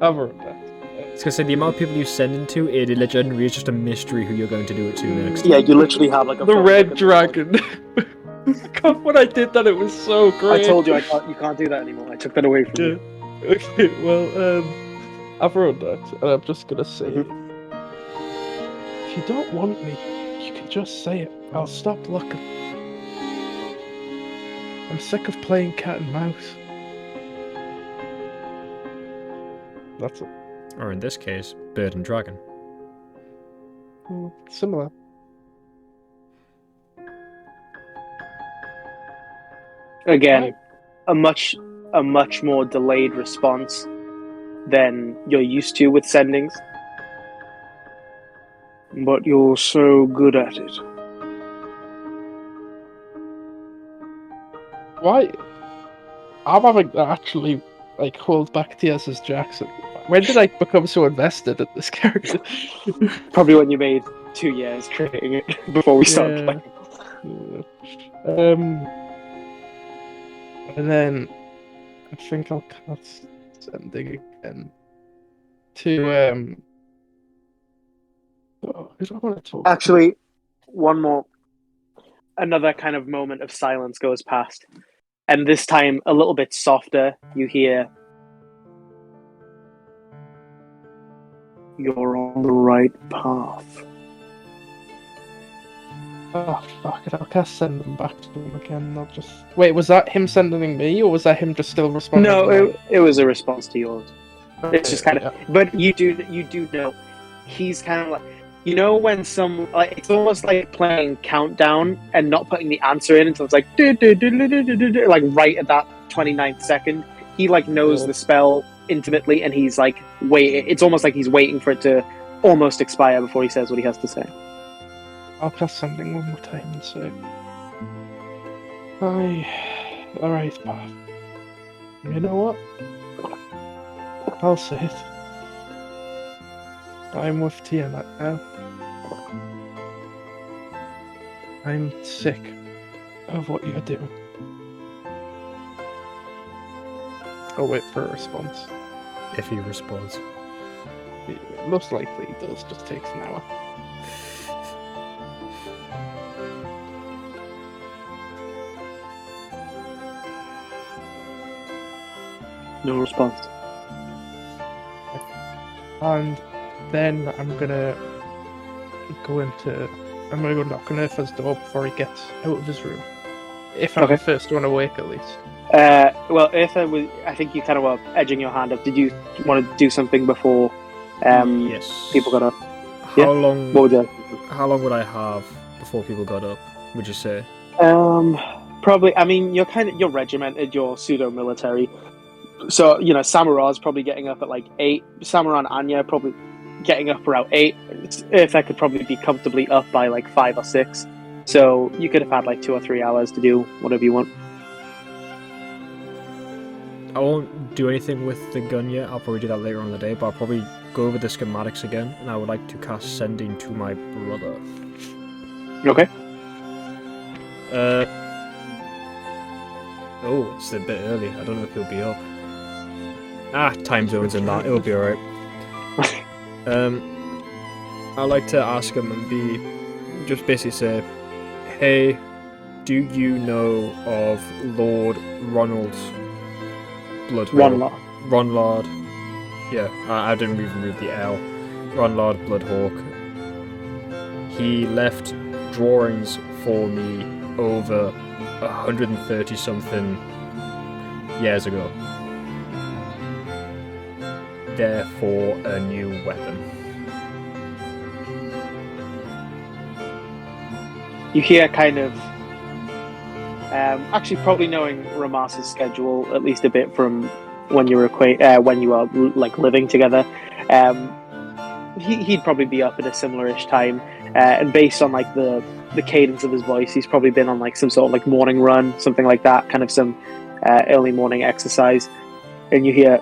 I've heard that. I was gonna say, the amount of people you send into it legendary is just a mystery who you're going to do it to next. Yeah, you literally have like the red dragon. God, when I did that, it was so great. I told you you can't do that anymore. I took that away from you. Okay, well, I've run that, and I'm just gonna say, if you don't want me, you can just say it. I'll stop looking. I'm sick of playing cat and mouse. That's it. Or in this case, bird and dragon. Similar. Again, a much more delayed response than you're used to with sendings. But you're so good at it. Why? I'm having to actually hold back tears as Jackson. When did I become so invested in this character? Probably when you made 2 years creating it before we started playing. And then I think I'll cast Sending again to who do I want to talk to? Actually, one more. Another kind of moment of silence goes past, and this time a little bit softer. You hear, You're on the right path. Oh, fuck it, I'll cast send them back to him again. I'll just... Wait, was that him sending me, or was that him just still responding? No, it was a response to yours. Okay, It's just kind of... Yeah. But you do know, he's kind of like... when it's almost like playing Countdown and not putting the answer in until it's like... like right at that 29th second. He knows the spell intimately, and he's waiting. It's almost like he's waiting for it to almost expire before he says what he has to say. I'll cast Sending one more time and say, alright, Bob. You know what? I'll say it. I'm with Tiamat now. I'm sick of what you're doing. I'll wait for a response. If he responds. Most likely he does, just takes an hour. No response. And then I'm gonna go knock on Eartha's door before he gets out of his room. If I'm the first one awake, at least. Well, Eartha, I think you kind of were edging your hand up. Did you want to do something before yes. people got up? How long? What would you? How long would I have before people got up? Would you say? Probably. I mean, you're regimented. You're pseudo-military. So Samura's probably getting up at 8. Samura and Anya probably getting up around 8. Eartha could probably be comfortably up by 5 or 6. So you could have had 2 or 3 hours to do whatever you want. I won't do anything with the gun yet. I'll probably do that later on in the day, but I'll probably go over the schematics again, and I would like to cast Sending to my brother. Okay. Oh, it's a bit early. I don't know if he'll be up. Time zones and that. It'll be alright. I'd like to ask him and just basically say, hey, do you know of Lord Ronald's Bloodhawk? Ronlard. Yeah, I didn't even read the L. Ronlard Bloodhawk. He left drawings for me over 130 something years ago. Therefore, a new weapon. You hear kind of, actually probably knowing Ramas's schedule at least a bit from when you were like living together. He'd probably be up at a similar-ish time, and based on like the cadence of his voice, he's probably been on like some sort of like morning run, something like that, kind of some early morning exercise, and you hear.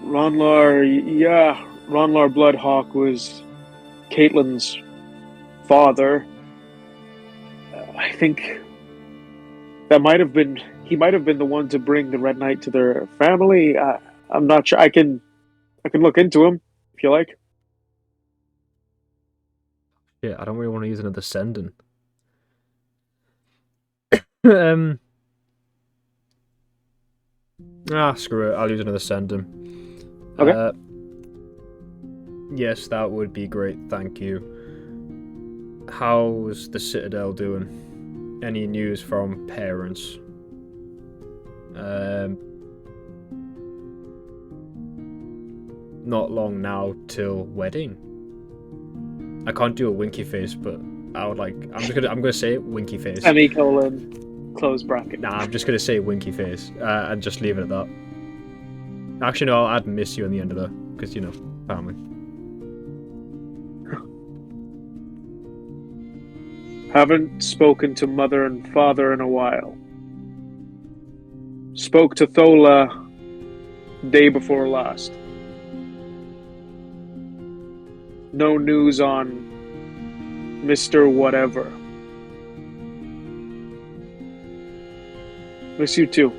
Ronlar Bloodhawk was Caitlyn's father. I think he might have been the one to bring the Red Knight to their family. I'm not sure. I can look into him if you like. Yeah, I don't really want to use another sending. Screw it. I'll use another sending. Okay. Yes, that would be great. Thank you. How's the Citadel doing? Any news from parents? Not long now till wedding. I can't do a winky face, but I would like. I'm gonna say it, winky face. Semicolon, close bracket. Nah, I'm just gonna say winky face and just leave it at that. Actually, no, I'll add miss you on the end of that because you know, family. Haven't spoken to mother and father in a while. Spoke to Thola day before last. No news on Mr. Whatever. Miss you too.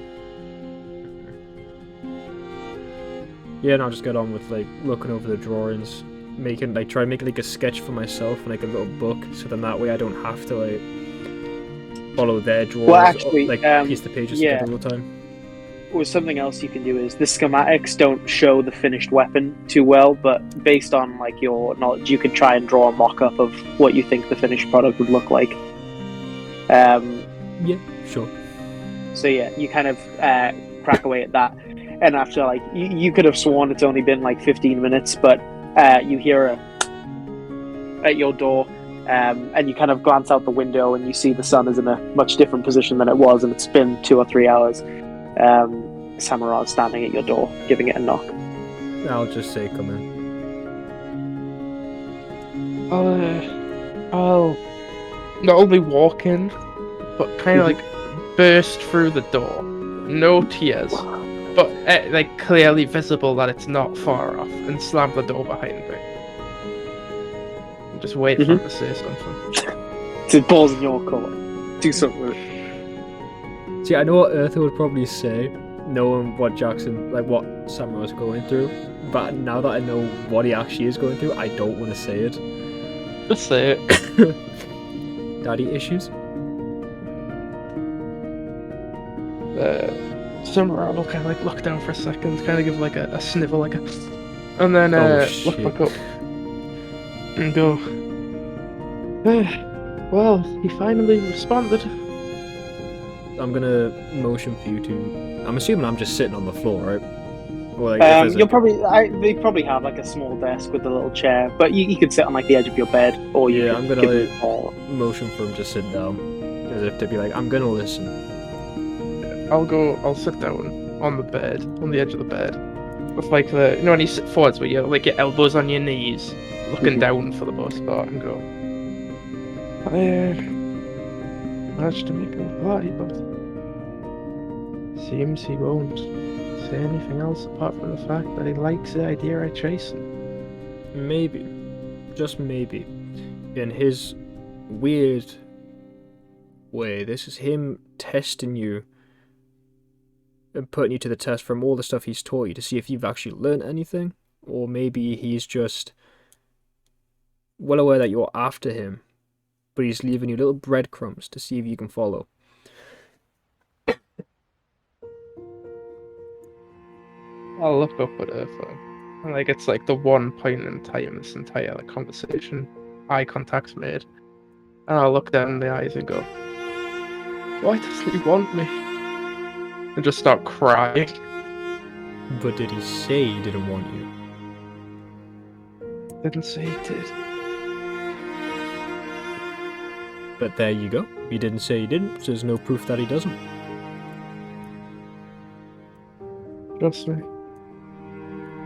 Yeah, and I'll just get on with like looking over the drawings, try and make like a sketch for myself and like a little book, so then that way I don't have to like follow their drawings, Well, actually, piece the pages together all the time. Or something else you can do is the schematics don't show the finished weapon too well, but based on like your knowledge, you could try and draw a mock-up of what you think the finished product would look like. Yeah, sure. So yeah, you kind of crack away at that, and after like you could have sworn it's only been like 15 minutes, but you hear at your door, and you kind of glance out the window and you see the sun is in a much different position than it was, and it's been 2 or 3 hours. Samara standing at your door, giving it a knock. I'll just say, come in. I'll not only walk in, but kind of like burst through the door. No tears, but like clearly visible that it's not far off, and slam the door behind me. Just wait for him to say something. It's balls in your court. Do something with it. See, I know what Eartha would probably say, knowing what what Samura's going through, but now that I know what he actually is going through, I don't want to say it. Just say it. Daddy issues? Samara will kind of like look down for a second, kind of give like a snivel, and then look back up and go. Well, he finally responded. I'm gonna motion for you to. I'm assuming I'm just sitting on the floor, right? Or like, They probably have like a small desk with a little chair, but you could sit on like the edge of your bed, or you I'm gonna motion for him just sit down, as if to be like, I'm gonna listen. I'll sit down on the bed, on the edge of the bed, with like when you sit forwards, where you like your elbows on your knees, looking down for the most part, and go. I managed to make him reply, but seems he won't say anything else apart from the fact that he likes the idea I chase him. Maybe, just maybe, in his weird way, this is him testing you putting you to the test from all the stuff he's taught you to see if you've actually learned anything, or maybe he's just well aware that you're after him, but he's leaving you little breadcrumbs to see if you can follow. I'll look up at Eartha. And like it's like the one point in time in this entire like conversation eye contact's made. And I'll look down in the eyes and go, why doesn't he want me? And just start crying. But did he say he didn't want you? Didn't say he did. But there you go. He didn't say he didn't, so there's no proof that he doesn't. Trust me.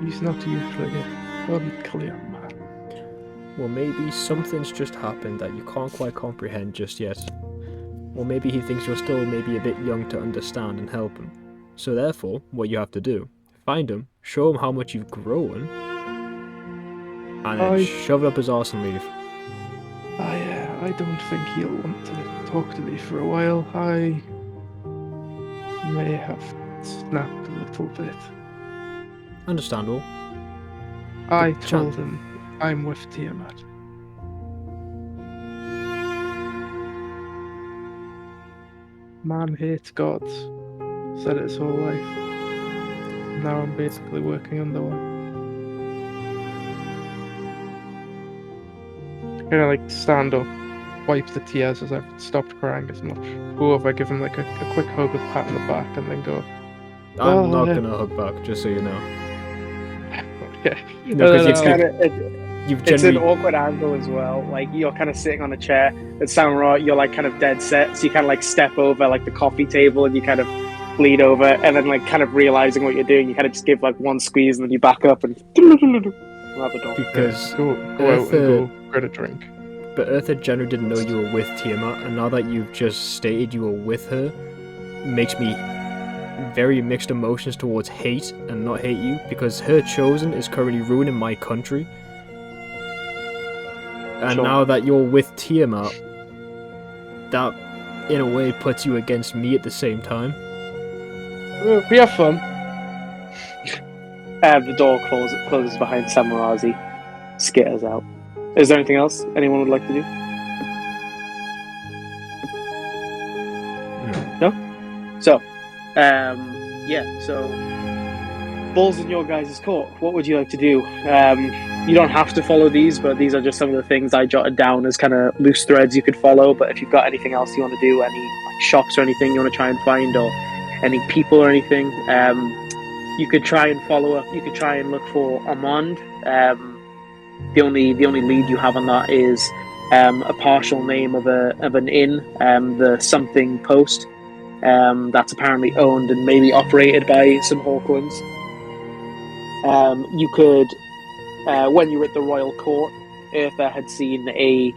He's not usually unclear, man. Well, maybe something's just happened that you can't quite comprehend just yet. Or maybe he thinks you're still maybe a bit young to understand and help him. So therefore, what you have to do, find him, show him how much you've grown, and then shove it up his arse and leave. I don't think he'll want to talk to me for a while. I may have snapped a little bit. Understandable. I told him I'm with Tiamat. Man hates gods. Said it his whole life. Now I'm basically working under one. Kind of like stand up, wipe the tears as I've stopped crying as much. Go over, give him like a quick hug, a pat on the back, and then go. I'm not gonna hug back, just so you know. Okay. No, because It's kind of it's an generally awkward angle as well. Like you're kind of sitting on a chair, and Samurai, you're like kind of dead set, so you kind of like step over like the coffee table, and you kind of lean over, and then like kind of realizing what you're doing, you kind of just give like one squeeze, and then you back up and out the door. because Go out and go get a drink. But Eartha generally didn't know you were with Tiamat, and now that you've just stated you were with her, makes me very mixed emotions towards hate and not hate you, because her chosen is currently ruining my country. And Sure. now that you're with Tiamat, that in a way puts you against me at the same time. We have fun. The door closes behind Samurazi, skitters out. Is there anything else anyone would like to do? No? So, so balls in your guys' court. What would you like to do? You don't have to follow these, but these are just some of the things I jotted down as kind of loose threads you could follow. But if you've got anything else you want to do, any like shops or anything you want to try and find, or any people or anything, you could try and follow up. You could try and look for Armand. The only lead you have on that is a partial name of an inn, the Something Post. That's apparently owned and maybe operated by some Hawklands. You could, when you were at the royal court, Eartha had seen a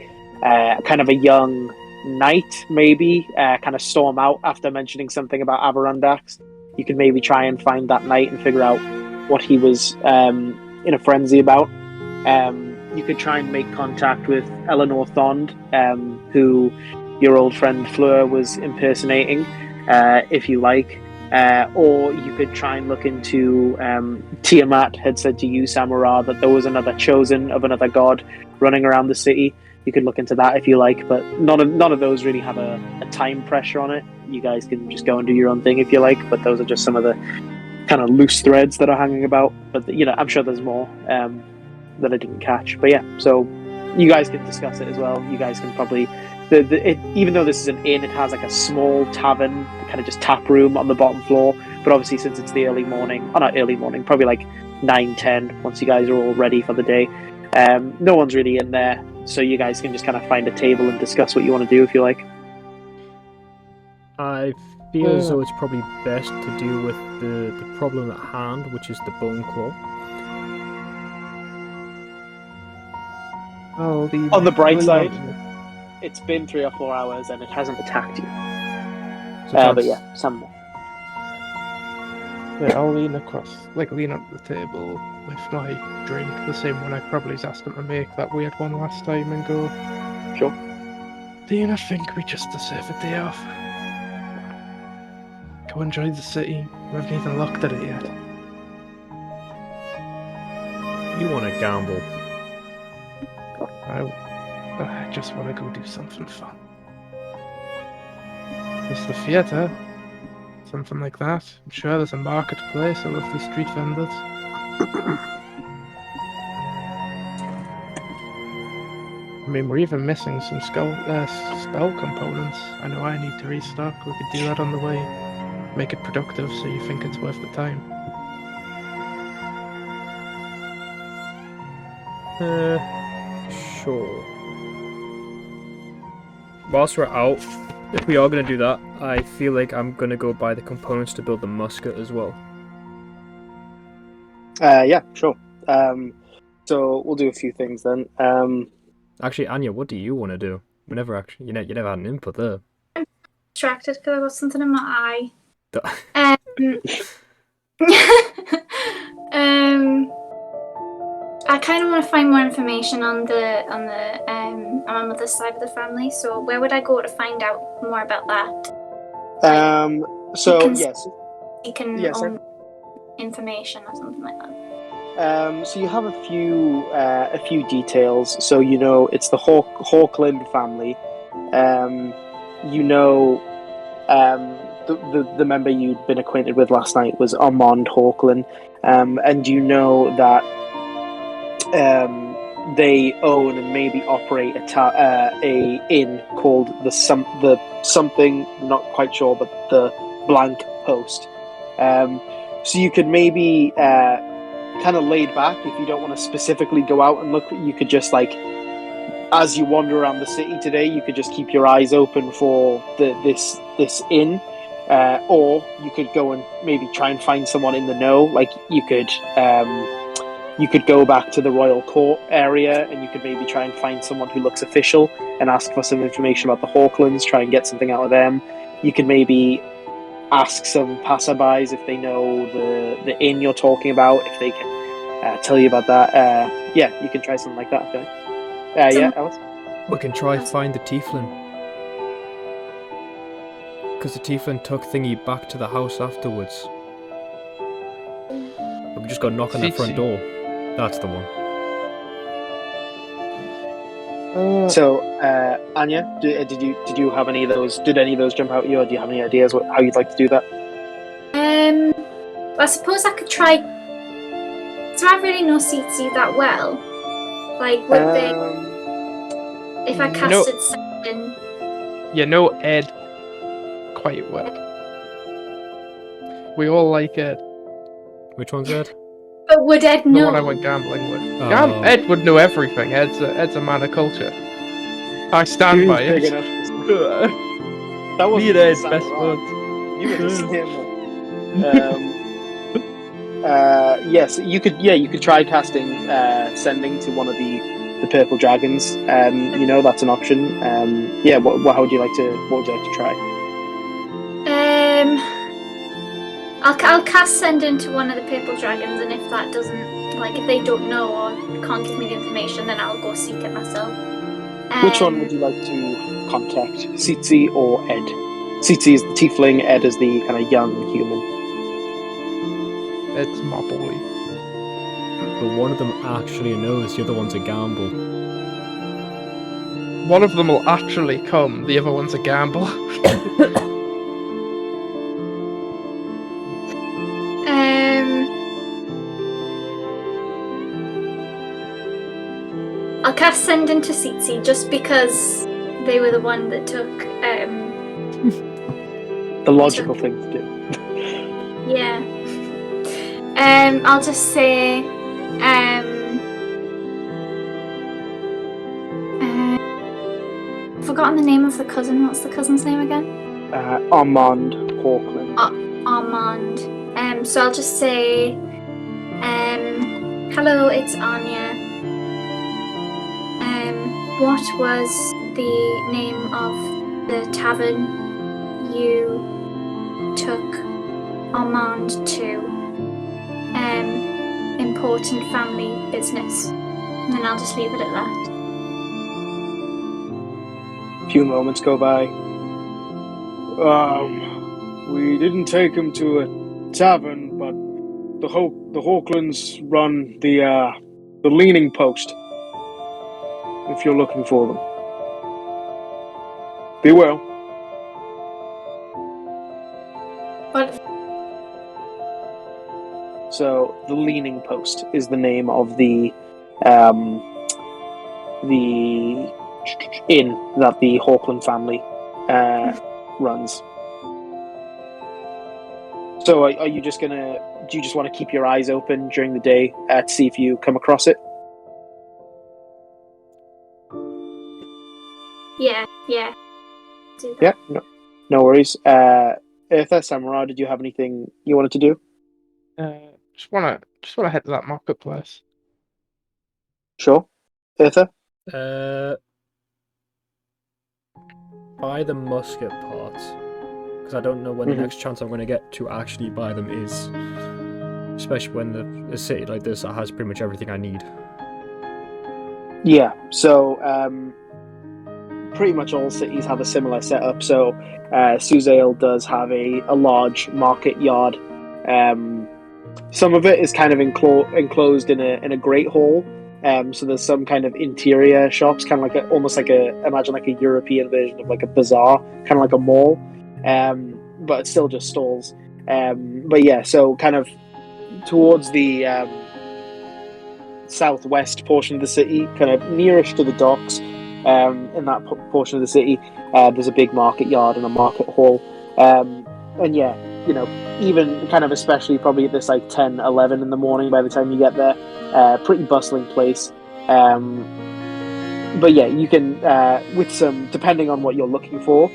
kind of a young knight, maybe, kind of storm out after mentioning something about Adirondacks. You could maybe try and find that knight and figure out what he was in a frenzy about. You could try and make contact with Eleanor Thond, who your old friend Fleur was impersonating, if you like. Or you could try and look into Tiamat had said to you, Samura, that there was another chosen of another god running around the city. You could look into that if you like, but none of those really have a time pressure on it. You guys can just go and do your own thing if you like, but those are just some of the kind of loose threads that are hanging about. But I'm sure there's more that I didn't catch. But yeah, so you guys can discuss it as well. You guys can probably even though this is an inn, it has like a small tavern, kind of just tap room on the bottom floor. But obviously, since it's the early morning, not early morning, probably like 9-10, once you guys are all ready for the day, no one's really in there, so you guys can just kind of find a table and discuss what you want to do if you like. I feel as though it's probably best to deal with the problem at hand, which is the bone claw. On the bright side, it's been 3 or 4 hours and it hasn't attacked you. But yeah, some more. Yeah, I'll lean across, lean up the table with my drink, the same one I probably asked him to make, that weird one last time, and go, Sure. do you not think we just deserve a day off? Go enjoy the city, We haven't even looked at it yet. You want to gamble? I just want to go do something fun. There's the theatre. Something like that. I'm sure there's a marketplace, a lovely street vendors. I mean, we're even missing some spell components. I know I need to restock. We could do that on the way. Make it productive so you think it's worth the time. Sure. Whilst we're out, if we are going to do that, I feel like I'm going to go buy the components to build the musket as well. Yeah, sure. So we'll do a few things then. Actually, Anya, what do you want to do? We never actually, you never had an input there. Distracted because I got something in my eye. I kind of want to find more information on my mother's side of the family. So where would I go to find out more about that? So yes, You can Yes, own information or something like that. so you have a few details. So you know it's the Hawkland family. You know, the member you'd been acquainted with last night was Armand Hawkland, and you know that they own and maybe operate a inn called the something, not quite sure, but the Blank Post. So you could maybe kind of laid back if you don't want to specifically go out and look. You could just as you wander around the city today, you could just keep your eyes open for this inn, or you could go and maybe try and find someone in the know. Like you could go back to the royal court area and you could maybe try and find someone who looks official and ask for some information about the Hawklands, try and get something out of them. You could maybe ask some passerbys if they know the inn you're talking about, if they can tell you about that. Yeah, you can try something like that. Okay. Yeah, Alice? We can try find the tiefling. Because the tiefling took Thingy back to the house afterwards. But we just got to knock on that front door. That's the one. So, Anya, did you have any of those? Did any of those jump out at you, or do you have any ideas how you'd like to do that? I suppose I could try. Do I really know Tsitsi that well? Like, would they? If I casted something. You know Ed quite well. We all like Ed. Which one's Ed? But would Ed know? The one I went gambling with. Oh. Ed would know everything. Ed's a man of culture. I stand by it. That was Me and Ed's best buds. You were just him. Yes, you could. Yeah, you could try casting sending to one of the purple dragons. You know that's an option. Yeah. What would you like to try? I'll cast send into one of the purple dragons, and if that doesn't, if they don't know or can't give me the information, then I'll go seek it myself. Which one would you like to contact? Tsitsi or Ed? Tsitsi is the tiefling, Ed is the kind of young human. Ed's my boy. But one of them actually knows, the other one's a gamble. One of them will actually come, the other one's a gamble. I'll cast send into Tsitsi just because they were the one that took the logical thing to do. Yeah. I'll just say forgotten the name of the cousin. What's the cousin's name again? Armand Hawkland. Armand. So I'll just say hello, it's Anya. What was the name of the tavern you took Armand to? Important family business. And then I'll just leave it at that. A few moments go by. We didn't take him to tavern, but the Hawklands run the leaning post. If you're looking for them, be well. What? So the leaning post is the name of the inn that the Hawkland family runs. So are you just gonna? Do you just want to keep your eyes open during the day to see if you come across it? Yeah. Do that. Yeah, no worries. Eartha, Samurai, did you have anything you wanted to do? Just wanna head to that marketplace. Sure. Eartha? Buy the musket parts, because I don't know when the next chance I'm going to get to actually buy them is. Especially when a city like this that has pretty much everything I need. Yeah, so pretty much all cities have a similar setup. So Suzail does have a large market yard. Some of it is kind of enclosed in a great hall. So there's some kind of interior shops, kind of like almost like imagine like a European version of like a bazaar, kind of like a mall, but it's still just stalls. But yeah, so kind of towards the southwest portion of the city, kind of nearest to the docks, in that portion of the city, there's a big market yard and a market hall. And yeah, you know, even kind of especially probably at this like 10, 11 in the morning by the time you get there, pretty bustling place. But yeah, you can, with some, depending on what you're looking for,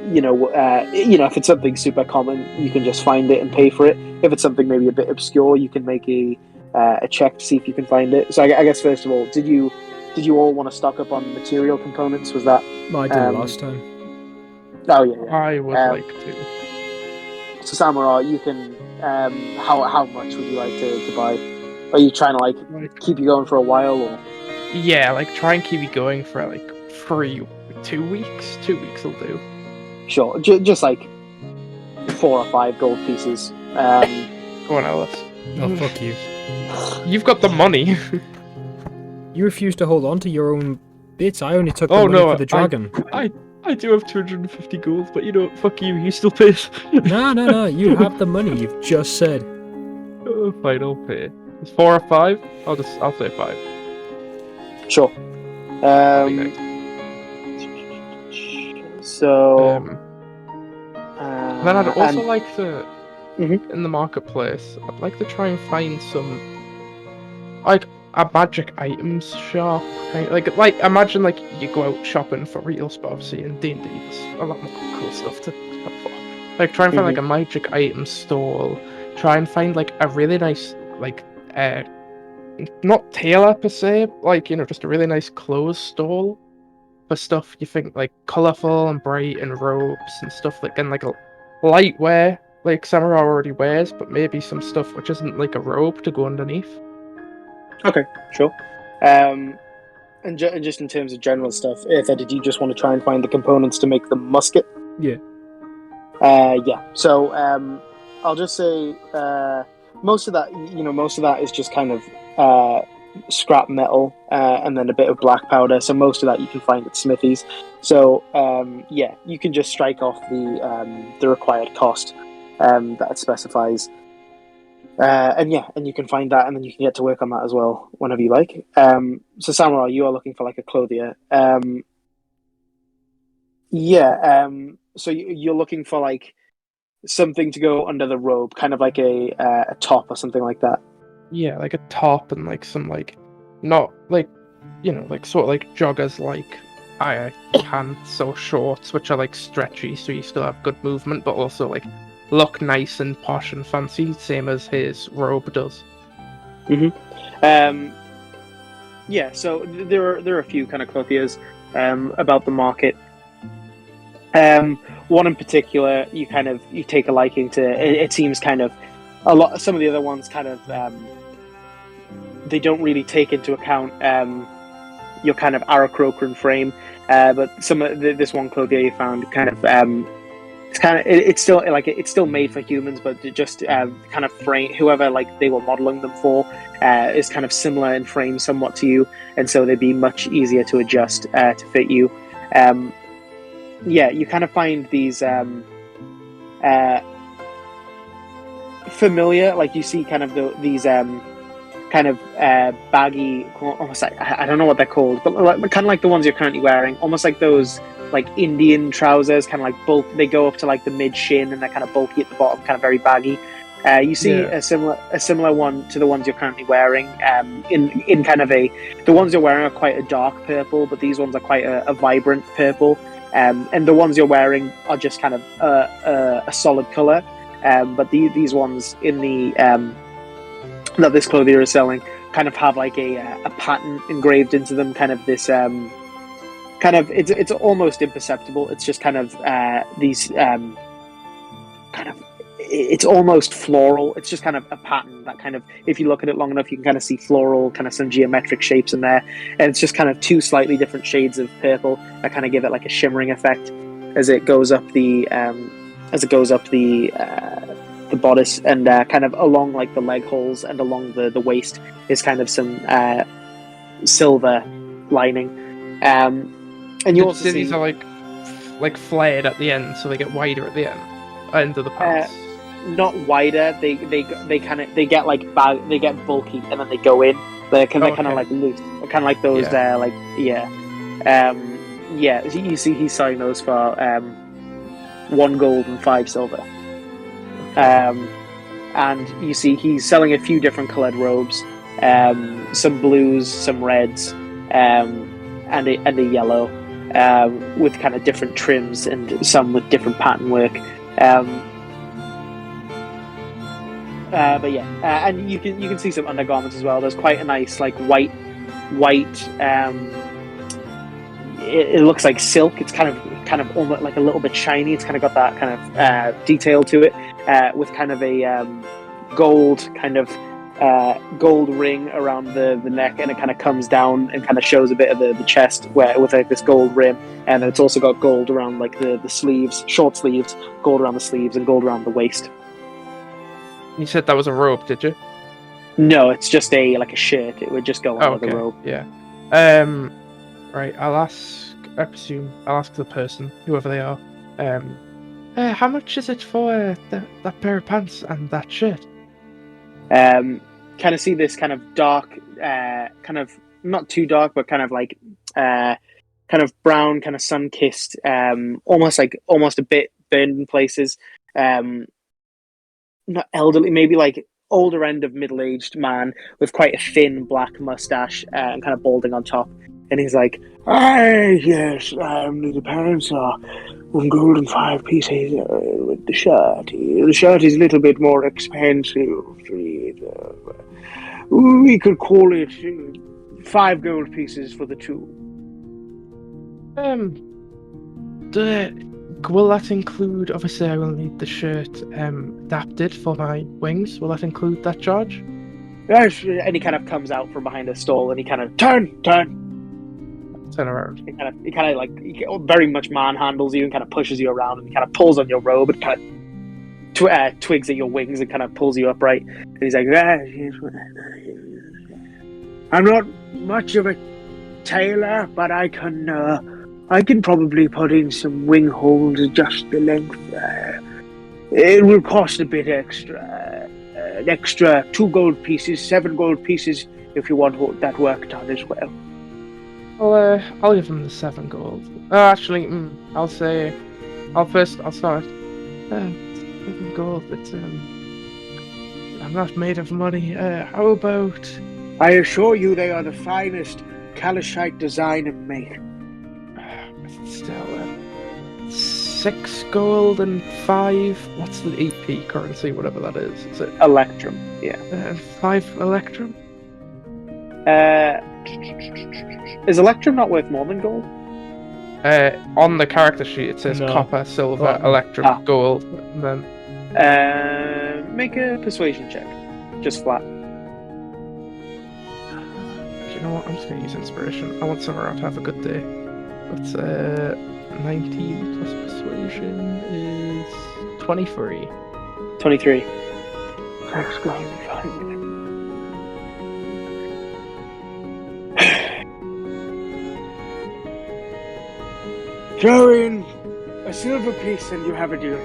if it's something super common, you can just find it and pay for it. If it's something maybe a bit obscure, you can make a check to see if you can find it. So I guess first of all, did you all want to stock up on material components? Was that? Well, I did last time. Oh yeah. I would like to. So Samurai, you can. How much would you like to buy? Are you trying to like keep you going for a while, or? Yeah, like try and keep you going for like 2 weeks. 2 weeks will do. Sure, just like 4 or 5 gold pieces. Go on, Alice. Oh, fuck you. You've got the money. You refuse to hold on to your own bits. I only took the money for the dragon. I do have 250 gold, but you know, fuck you. You still pay. No. You have the money. You've just said. Oh, fine, I'll pay. It's 4 or 5. I'll say 5. Sure. So. Then I'd also like to, in the marketplace, I'd like to try and find some, like, a magic items shop. Like imagine like you go out shopping for reals, but obviously in D&D there's a lot more cool stuff to shop for. Like try and find like a magic item stall. Try and find like a really nice like not tailor per se, like you know just a really nice clothes stall for stuff you think like colourful and bright and robes and stuff like and like a light wear like Samurai already wears, but maybe some stuff which isn't like a robe to go underneath. Okay, sure. And just in terms of general stuff, Eartha, did you just want to try and find the components to make the musket? Yeah. Yeah. So I'll just say most of that is just kind of scrap metal and then a bit of black powder. So most of that you can find at smithies. So yeah, you can just strike off the required cost that it specifies. And you can find that, and then you can get to work on that as well whenever you like. So Samurai, you are looking for like a clothier. So you're looking for like something to go under the robe, kind of like a top or something like that. Yeah, like a top and like some like, not like, you know, like sort of like joggers like pants or shorts, which are like stretchy, so you still have good movement, but also like look nice and posh and fancy, same as his robe does. Yeah, so there are a few kind of clothiers about the market. One in particular, you take a liking to. It seems kind of a lot. Some of the other ones kind of they don't really take into account your kind of Aarakocra frame, but some of this one clothier you found kind of it's kind of it's still like it's still made for humans, but just kind of frame whoever like they were modeling them for is kind of similar in frame somewhat to you, and so they'd be much easier to adjust to fit you. Yeah, you kind of find these familiar, like you see kind of these kind of baggy, almost like I don't know what they're called, but kind of like the ones you're currently wearing, almost like those like Indian trousers, kind of like bulk. They go up to like the mid shin, and they're kind of bulky at the bottom, kind of very baggy. You see a similar one to the ones you're currently wearing. In kind of the ones you're wearing are quite a dark purple, but these ones are quite a vibrant purple. And the ones you're wearing are just kind of a solid color. But these ones in the that this clothier is selling kind of have like a pattern engraved into them, kind of this kind of it's almost imperceptible. It's just kind of these kind of it's almost floral. It's just kind of a pattern that kind of, if you look at it long enough, you can kind of see floral, kind of some geometric shapes in there, and it's just kind of two slightly different shades of purple that kind of give it like a shimmering effect as it goes up the bodice, and kind of along like the leg holes and along the waist is kind of some silver lining. And you also see these are like flared at the end, so they get wider at the end of the pants. Not wider. They get like they get bulky, and then they go in. They're kind of like loose, kind of like those. You see, he's selling those for 1 gold and 5 silver. And you see, he's selling a few different colored robes, some blues, some reds, and a yellow, with kind of different trims and some with different pattern work. But yeah, and you can see some undergarments as well. There's quite a nice like white. It looks like silk. It's kind of almost like a little bit shiny. It's kind of got that kind of detail to it, with kind of a gold ring around the neck, and it kind of comes down and kind of shows a bit of the chest with like this gold rim, and it's also got gold around like the sleeves, short sleeves, gold around the sleeves, and gold around the waist. You said that was a robe, did you? No, it's just a shirt. It would just go under the robe. Yeah. Right. I'll ask the person, whoever they are. How much is it for that pair of pants and that shirt? Kind of see this kind of dark, kind of not too dark, but kind of like kind of brown, kind of sun-kissed, almost a bit burned in places. Not elderly, maybe like older end of middle-aged man with quite a thin black mustache and kind of balding on top. And he's like, yes, the pants are 1 gold and 5 pieces with the shirt. The shirt is a little bit more expensive. We could call it 5 gold pieces for the 2. Will that include, obviously I will need the shirt adapted for my wings. Will that include that charge? Yes, and he kind of comes out from behind a stall, and he kind of turn around. He kind of like very much manhandles you and kind of pushes you around, and kind of pulls on your robe and kind of twigs at your wings and kind of pulls you upright. And he's like, I'm not much of a tailor, but I can probably put in some wing holes, adjust the length. It will cost a bit extra. An extra 2 gold pieces, 7 gold pieces if you want that work done as well. I'll give him the 7 gold. Actually, I'll start. 7 gold. It's I'm not made of money. How about? I assure you, they are the finest Kalashite design and make. Still, 6 gold and 5. What's the EP currency? Whatever that is. Is it Electrum? Yeah. 5 Electrum. Is Electrum not worth more than gold? On the character sheet it says copper, silver, Electrum, gold. And then make a persuasion check, just flat. You know what? I'm just gonna use inspiration. I want Summer to have a good day. But 19 plus persuasion is 23. 23. Throw in a silver piece and you have a deal.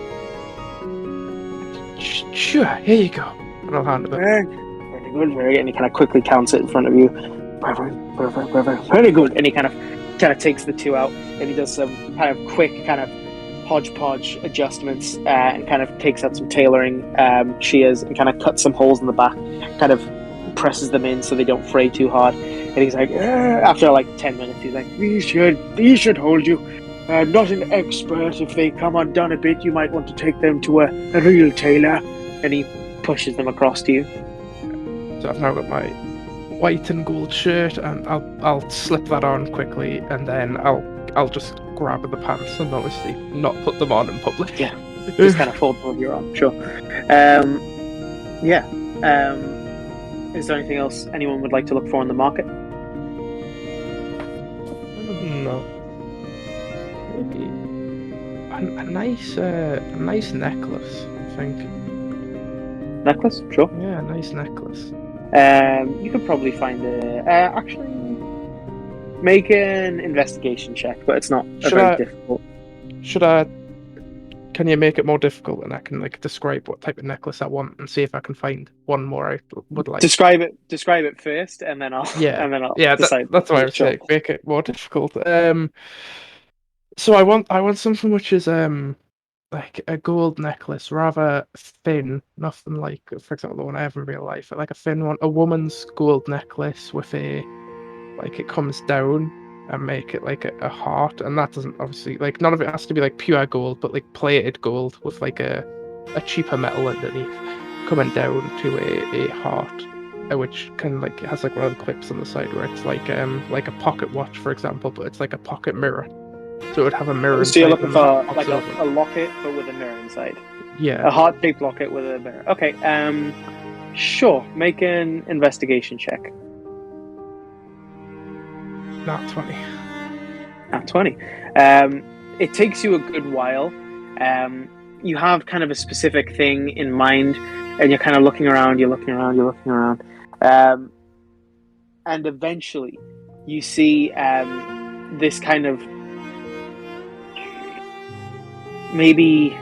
Sure, here you go. And I'll hand it back. Very good, very good. And he kind of quickly counts it in front of you. Very good. And he kind of takes the 2 out, and he does some kind of quick kind of hodgepodge adjustments, and kind of takes out some tailoring shears and kind of cuts some holes in the back, kind of presses them in so they don't fray too hard. And he's like, after like 10 minutes, he's like, these should hold you. Not an expert. If they come undone a bit, you might want to take them to a real tailor. And he pushes them across to you. So I've now got my white and gold shirt, and I'll slip that on quickly, and then I'll just grab the pants and obviously not put them on in public. Yeah, just kind of fold them over your arm. Sure. Is there anything else anyone would like to look for in the market? No. Maybe a nice necklace, I think. Necklace? Sure. Yeah, a nice necklace. You could probably find actually make an investigation check, but it's not very difficult. Can you make it more difficult, and I can like describe what type of necklace I want and see if I can find one more I would like. Describe it first, and then I'll decide. That's why I was saying make it more difficult. So I want something which is like a gold necklace, rather thin, nothing like, for example, the one I have in real life, like a thin one, a woman's gold necklace with it comes down and make it like a heart, and that doesn't obviously, like, none of it has to be like pure gold, but like plated gold with like a cheaper metal underneath coming down to a heart, which can like, it has like one of the clips on the side where it's like a pocket watch, for example, but it's like a pocket mirror. So it would have a mirror. So you're looking for like a locket, but with a mirror inside. Yeah. A heart-shaped locket with a mirror. Okay. Sure. Make an investigation check. Not 20. Not 20. It takes you a good while. You have kind of a specific thing in mind, and you're kind of looking around. And eventually, you see this kind of maybe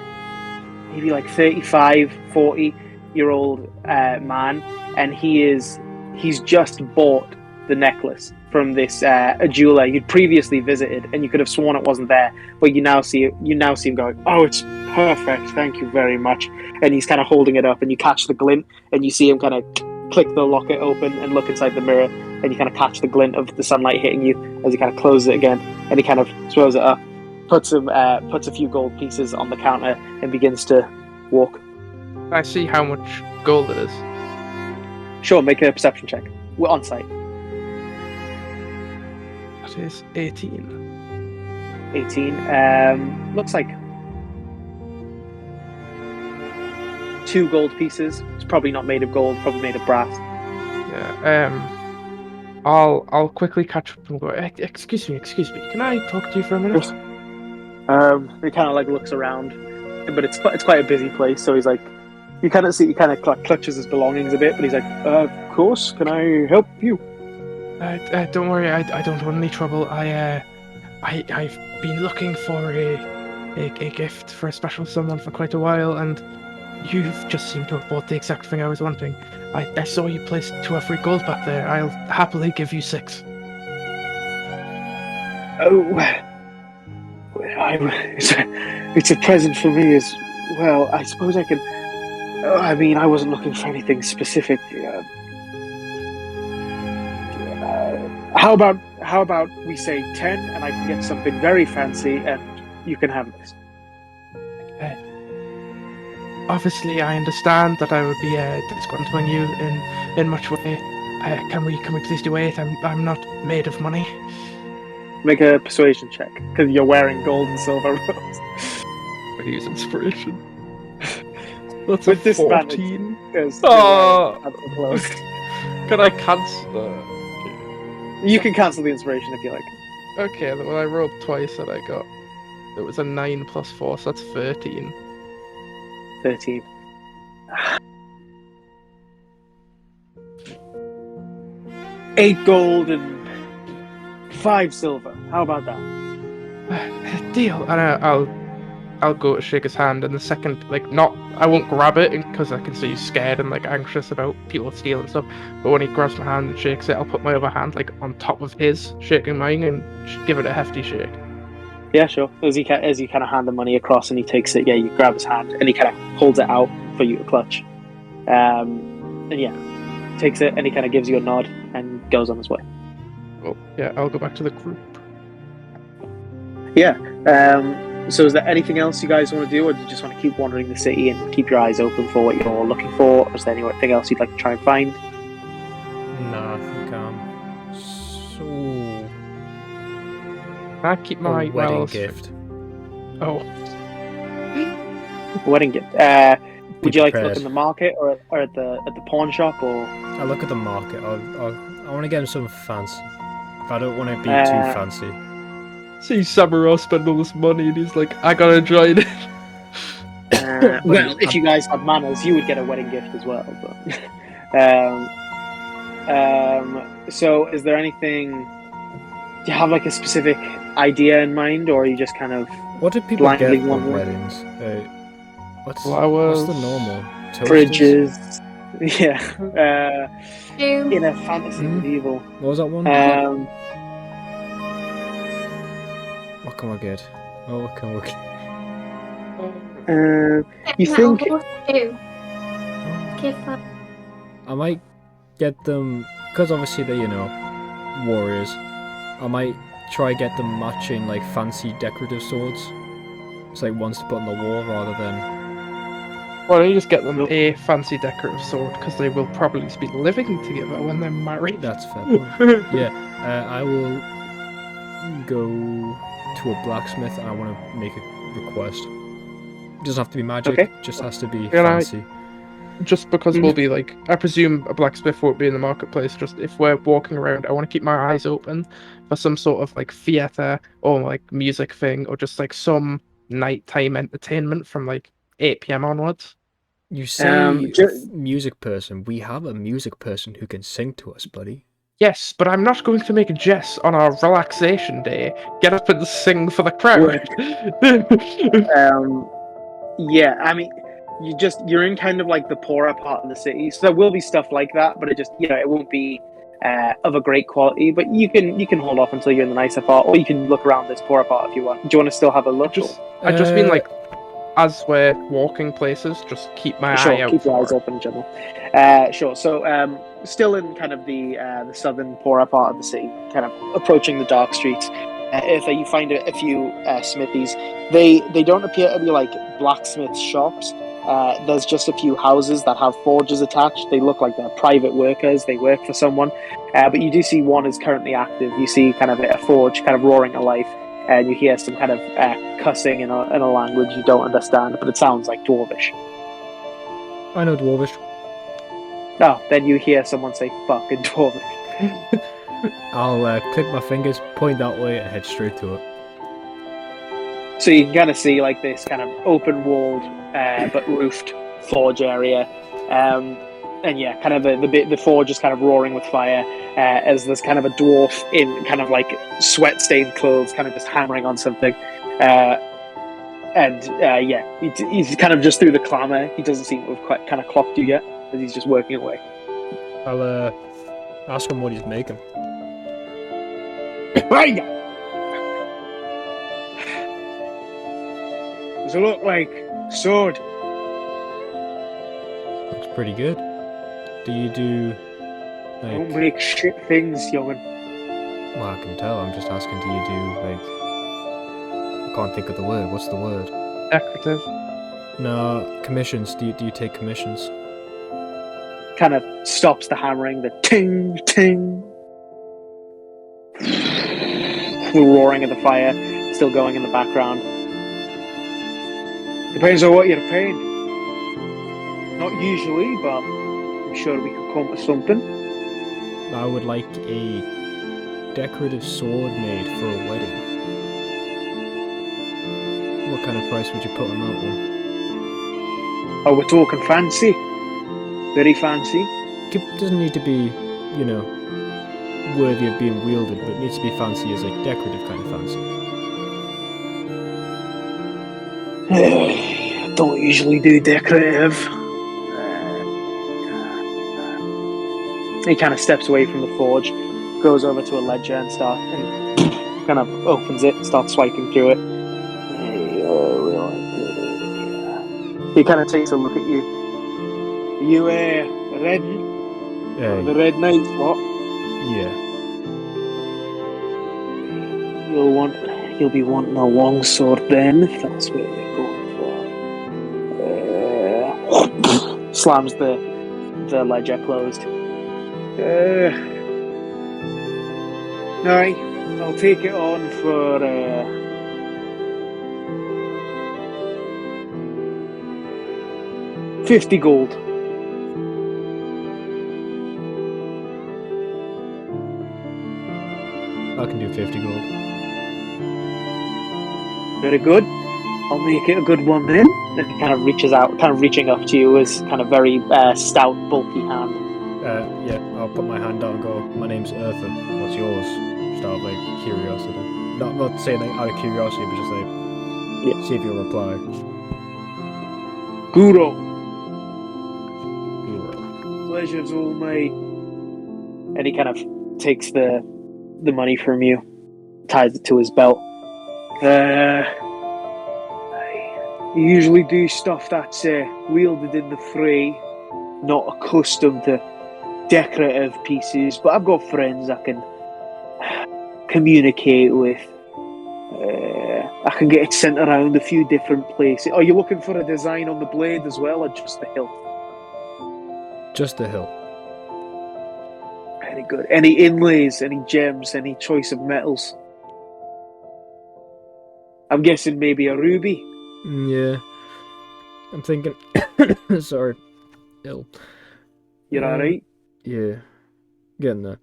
like 35, 40-year-old man, and he's just bought the necklace from this a jeweler you'd previously visited, and you could have sworn it wasn't there, but you now see him going, "Oh, it's perfect, thank you very much." And he's kind of holding it up, and you catch the glint, and you see him kind of click the locket open and look inside the mirror, and you kind of catch the glint of the sunlight hitting you as he kind of closes it again, and he kind of swirls it up, puts a few gold pieces on the counter, and begins to walk. I see how much gold it is. Sure, make a perception check. We're on site. That is 18. 18. Looks like 2 gold pieces. It's probably not made of gold, probably made of brass. Yeah. I'll quickly catch up and go, excuse me, can I talk to you for a minute? He kind of like looks around, but it's quite a busy place, so he's like, you kind of clutches his belongings a bit, but he's like, of course, can I help you? Don't worry, I don't want any trouble. I've been looking for a gift for a special someone for quite a while, and you've just seemed to have bought the exact thing I was wanting. I saw you place 2 or 3 gold back there. I'll happily give you 6. Oh, it's a present for me as well. I suppose I can. I mean, I wasn't looking for anything specific. How about we say 10, and I can get something very fancy, and you can have this. Obviously, I understand that I would be disgruntling you in much way. Can we please do 8? I'm not made of money. Make a persuasion check, because you're wearing gold and silver robes. I use inspiration. That's with a 14. Oh! Can I cancel? You can cancel the inspiration if you like. Okay, well I rolled twice and I got It was a 9 plus 4, so that's 13. 13. Eight gold and 5 silver. How about that? Deal. And I'll go to shake his hand, and the second, I won't grab it because I can see he's scared and anxious about people stealing stuff. But when he grabs my hand and shakes it, I'll put my other hand on top of his, shaking mine, and give it a hefty shake. Yeah, sure. As you kind of hand the money across and he takes it, you grab his hand and he kind of holds it out for you to clutch. And takes it and he kind of gives you a nod and goes on his way. Well, yeah, I'll go back to the group. Yeah. So is there anything else you guys want to do, or do you just want to keep wandering the city and keep your eyes open for what you're looking for? Or is there anything else you'd like to try and find? Nah, I think Can I keep my wedding gift. Oh. Wedding gift. Would you like to look in the market or at the pawn shop, or? I'll look at the market. I want to get him some fancy. I don't want to be too fancy. See Samuro spend all this money and he's like, I gotta join it. Well, if you guys had manners, you would get a wedding gift as well. But so is there anything? Do you have a specific idea in mind, or are you just kind of what do people get blindly for wandering? weddings? What's Flowers, the normal? Toasters? Fridges, yeah. Two. In a fantasy medieval. What was that one? What can we get? What can we get? You think? Two. Give up. I might get them because obviously they're warriors. I might try get them matching fancy decorative swords. It's ones to put on the wall rather than. Why don't you just get them a fancy decorative sword, because they will probably be living together when they're married. That's fair point. Yeah, I will go to a blacksmith and I want to make a request. It doesn't have to be magic, Okay. Just has to be Can I- fancy. Just because we'll be I presume a blacksmith won't be in the marketplace. Just if we're walking around, I want to keep my eyes open for some sort of theater or music thing, or just Um, some nighttime entertainment from 8 p.m. onwards. You say music person. We have a music person who can sing to us, buddy. Yes, but I'm not going to make a jest on our relaxation day. Get up and sing for the crowd. Yeah, I mean, you're in kind of the poorer part of the city, so there will be stuff like that, but it just it won't be of a great quality. But you can hold off until you're in the nicer part, or you can look around this poorer part if you want. Do you want to still have a look? I just mean as we're walking places, just keep my eye out. Keep your eyes for it. open in general. Sure. So, still in kind of the southern poorer part of the city, kind of approaching the dark streets. If you find a few smithies, they don't appear to be blacksmith shops. There's just a few houses that have forges attached. They look like they're private workers. They work for someone. But you do see one is currently active. You see kind of a forge kind of roaring to life. And you hear some kind of cussing in a language you don't understand, but it sounds like Dwarvish. I know Dwarvish. Oh, then you hear someone say "fuck" in Dwarvish. I'll click my fingers, point that way, and head straight to it. So you can kind of see this kind of open-walled but roofed forge area, and yeah, kind of the forge is kind of roaring with fire as there's kind of a dwarf in kind of sweat-stained clothes, kind of just hammering on something, and yeah, he's kind of just through the clamour. He doesn't seem to have quite kind of clocked you yet, as he's just working away. I'll ask him what he's making. Does it look like sword? Looks pretty good. Do you do Don't make shit things, young'un. Well, I can tell. I'm just asking. Do you do I can't think of the word. What's the word? Decorative. No, commissions. Do you take commissions? Kind of stops the hammering. The ting ting. The roaring of the fire still going in the background. Depends on what you're paying. Not usually, but I'm sure we could come to something. I would like a decorative sword made for a wedding. What kind of price would you put on that one? Oh, we're talking fancy. Very fancy. It doesn't need to be, you know, worthy of being wielded, but it needs to be fancy as like decorative kind of fancy. I don't usually do decorative. He kind of steps away from the forge, goes over to a ledger and kind of opens it, starts swiping through it. He kind of takes a look at you. You red? The Red Knight, what? Yeah. You'll be wanting a long sword then, if that's what you're going for. Slams the ledger closed. Aye, I'll take it on for 50 gold. I can do 50 gold. Very good. I'll make it a good one then. And he kind of reaches out, kind of reaching up to you with kind of very stout, bulky hand. Yeah, I'll put my hand out and go, my name's Eartha, what's yours? Just out of like curiosity. Not saying like out of curiosity, but just like, see if you'll reply. Guro. Guro. Pleasure's all mine. And he kind of takes the money from you, ties it to his belt. I usually do stuff that's wielded in the fray, not accustomed to decorative pieces, but I've got friends I can communicate with. I can get it sent around a few different places. Are you looking for a design on the blade as well, or just the hilt? Just the hilt. Very good. Any inlays, any gems, any choice of metals? I'm guessing maybe a ruby. Yeah. I'm thinking. Sorry. Ill. You're alright? Yeah. Getting there.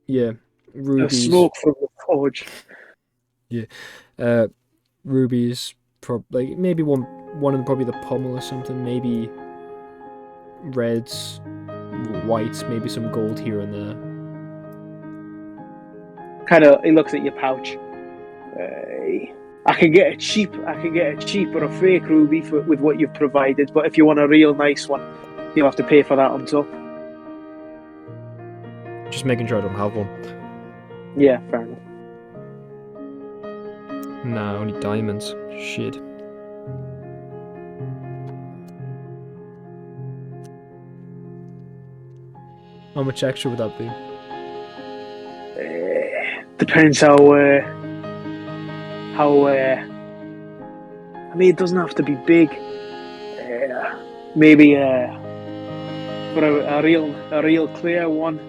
Yeah. Rubies. A smoke from the forge. Yeah. Rubies. Like maybe one of them, probably the pommel or something. Maybe reds, whites, maybe some gold here and there. Kind of. He looks at your pouch. I can get a cheap or a fake ruby with what you've provided, but if you want a real nice one, you'll have to pay for that on top. Just making sure I don't have one. Yeah, fair enough. Nah, only diamonds. Shit. How much extra would that be? Depends how. I mean, it doesn't have to be big. Maybe for a real clear one,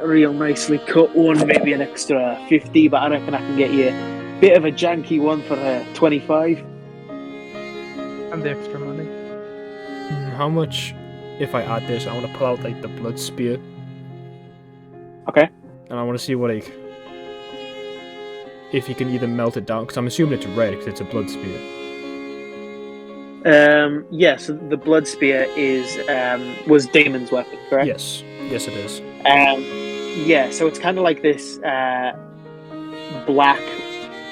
a real nicely cut one, maybe an extra 50. But I reckon I can get you a bit of a janky one for 25. And the extra money. How much? If I add this, I want to pull out like the blood spear. Okay. And I want to see what like. If you can either melt it down, because I'm assuming it's red because it's a blood spear. Yeah, so the blood spear was Damon's weapon, correct? Yes, it is. Yeah, so it's kind of like this black.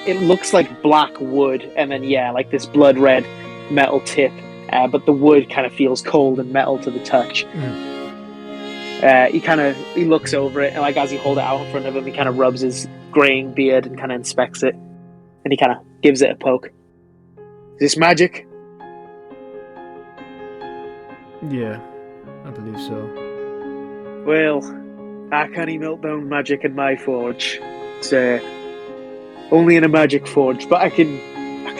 It looks like black wood, and then like this blood red metal tip, but the wood kind of feels cold and metal to the touch. He looks over it, and like as you hold it out in front of him, he kind of rubs his graying beard and kind of inspects it, and he kind of gives it a poke. Is this magic? Yeah, I believe so. Well, I can't melt down magic in my forge. It's only in a magic forge, but I can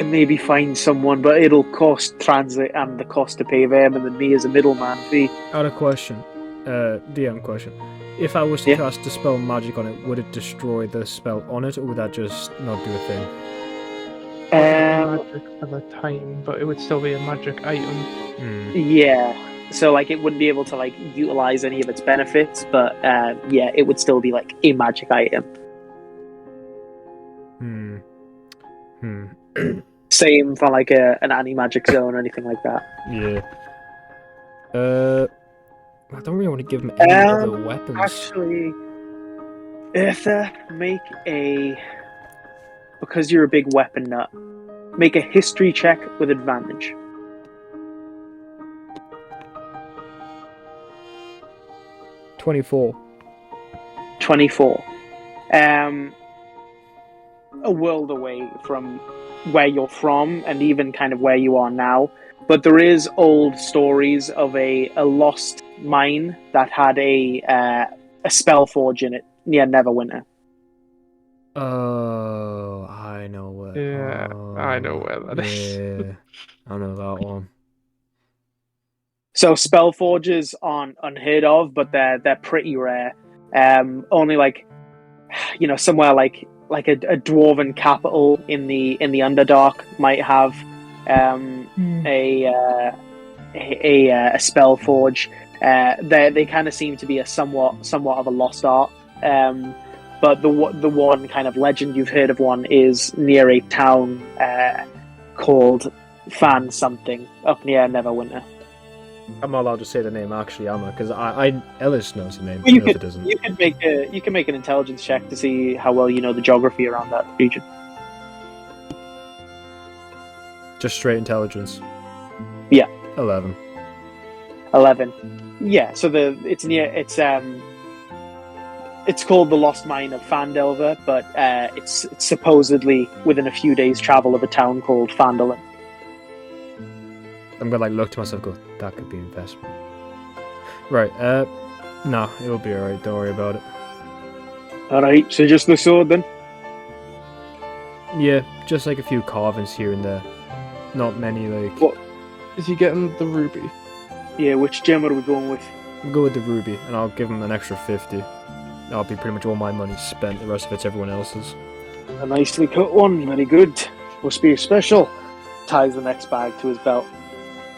maybe find someone, but it'll cost transit and the cost to pay them, and then me as a middleman fee. Out of question. DM question. If I was to cast Dispel Magic on it, would it destroy the spell on it, or would that just not do a thing? Magic for the time, but it would still be a magic item. Yeah. So like it wouldn't be able to like utilize any of its benefits, but it would still be like a magic item. Same for like an anti-magic zone or anything like that. Yeah. I don't really want to give him any other weapons. Actually, Eartha, because you're a big weapon nut, make a history check with advantage. 24. 24. A world away from where you're from and even kind of where you are now. But there is old stories of a lost mine that had a spell forge in it near Neverwinter. Oh, I know where. Yeah, I know where that is. Yeah, I know that one. So spell forges aren't unheard of, but they're pretty rare. Only like, somewhere like a dwarven capital in the Underdark might have a spell forge. They kind of seem to be a somewhat of a lost art. But the one kind of legend you've heard of one is near a town called Fan something up near Neverwinter. I'm not allowed to say the name, actually, am I? Because Ellis knows the name. Well, you Elsa doesn't. You can make an intelligence check to see how well you know the geography around that region. Just straight intelligence. Yeah. 11. 11. Yeah. So it's called the Lost Mine of Fandelver, but it's supposedly within a few days' travel of a town called Fandolin. I'm gonna look to myself and go, that could be investment. Right, nah, it'll be alright, don't worry about it. Alright, so just the sword then? Yeah, just like a few carvings here and there. Not many, like... What? Is he getting the ruby? Yeah, which gem are we going with? We'll go with the ruby, and I'll give him an extra 50. That'll be pretty much all my money spent, the rest of it's everyone else's. A nicely cut one, very good. Must be special. Ties the next bag to his belt.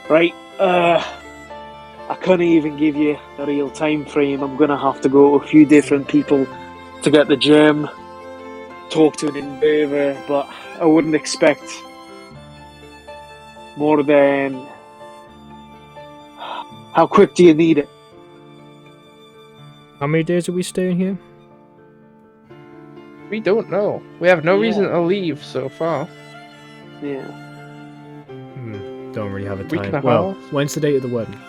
Right, I couldn't even give you a real time frame. I'm gonna have to go to a few different people to get the gem, talk to an engraver, but I wouldn't expect more than... How quick do you need it? How many days are we staying here? We don't know. We have no reason to leave so far. Yeah. Don't really have a Week and time. a Well, half? when's the date of the wedding?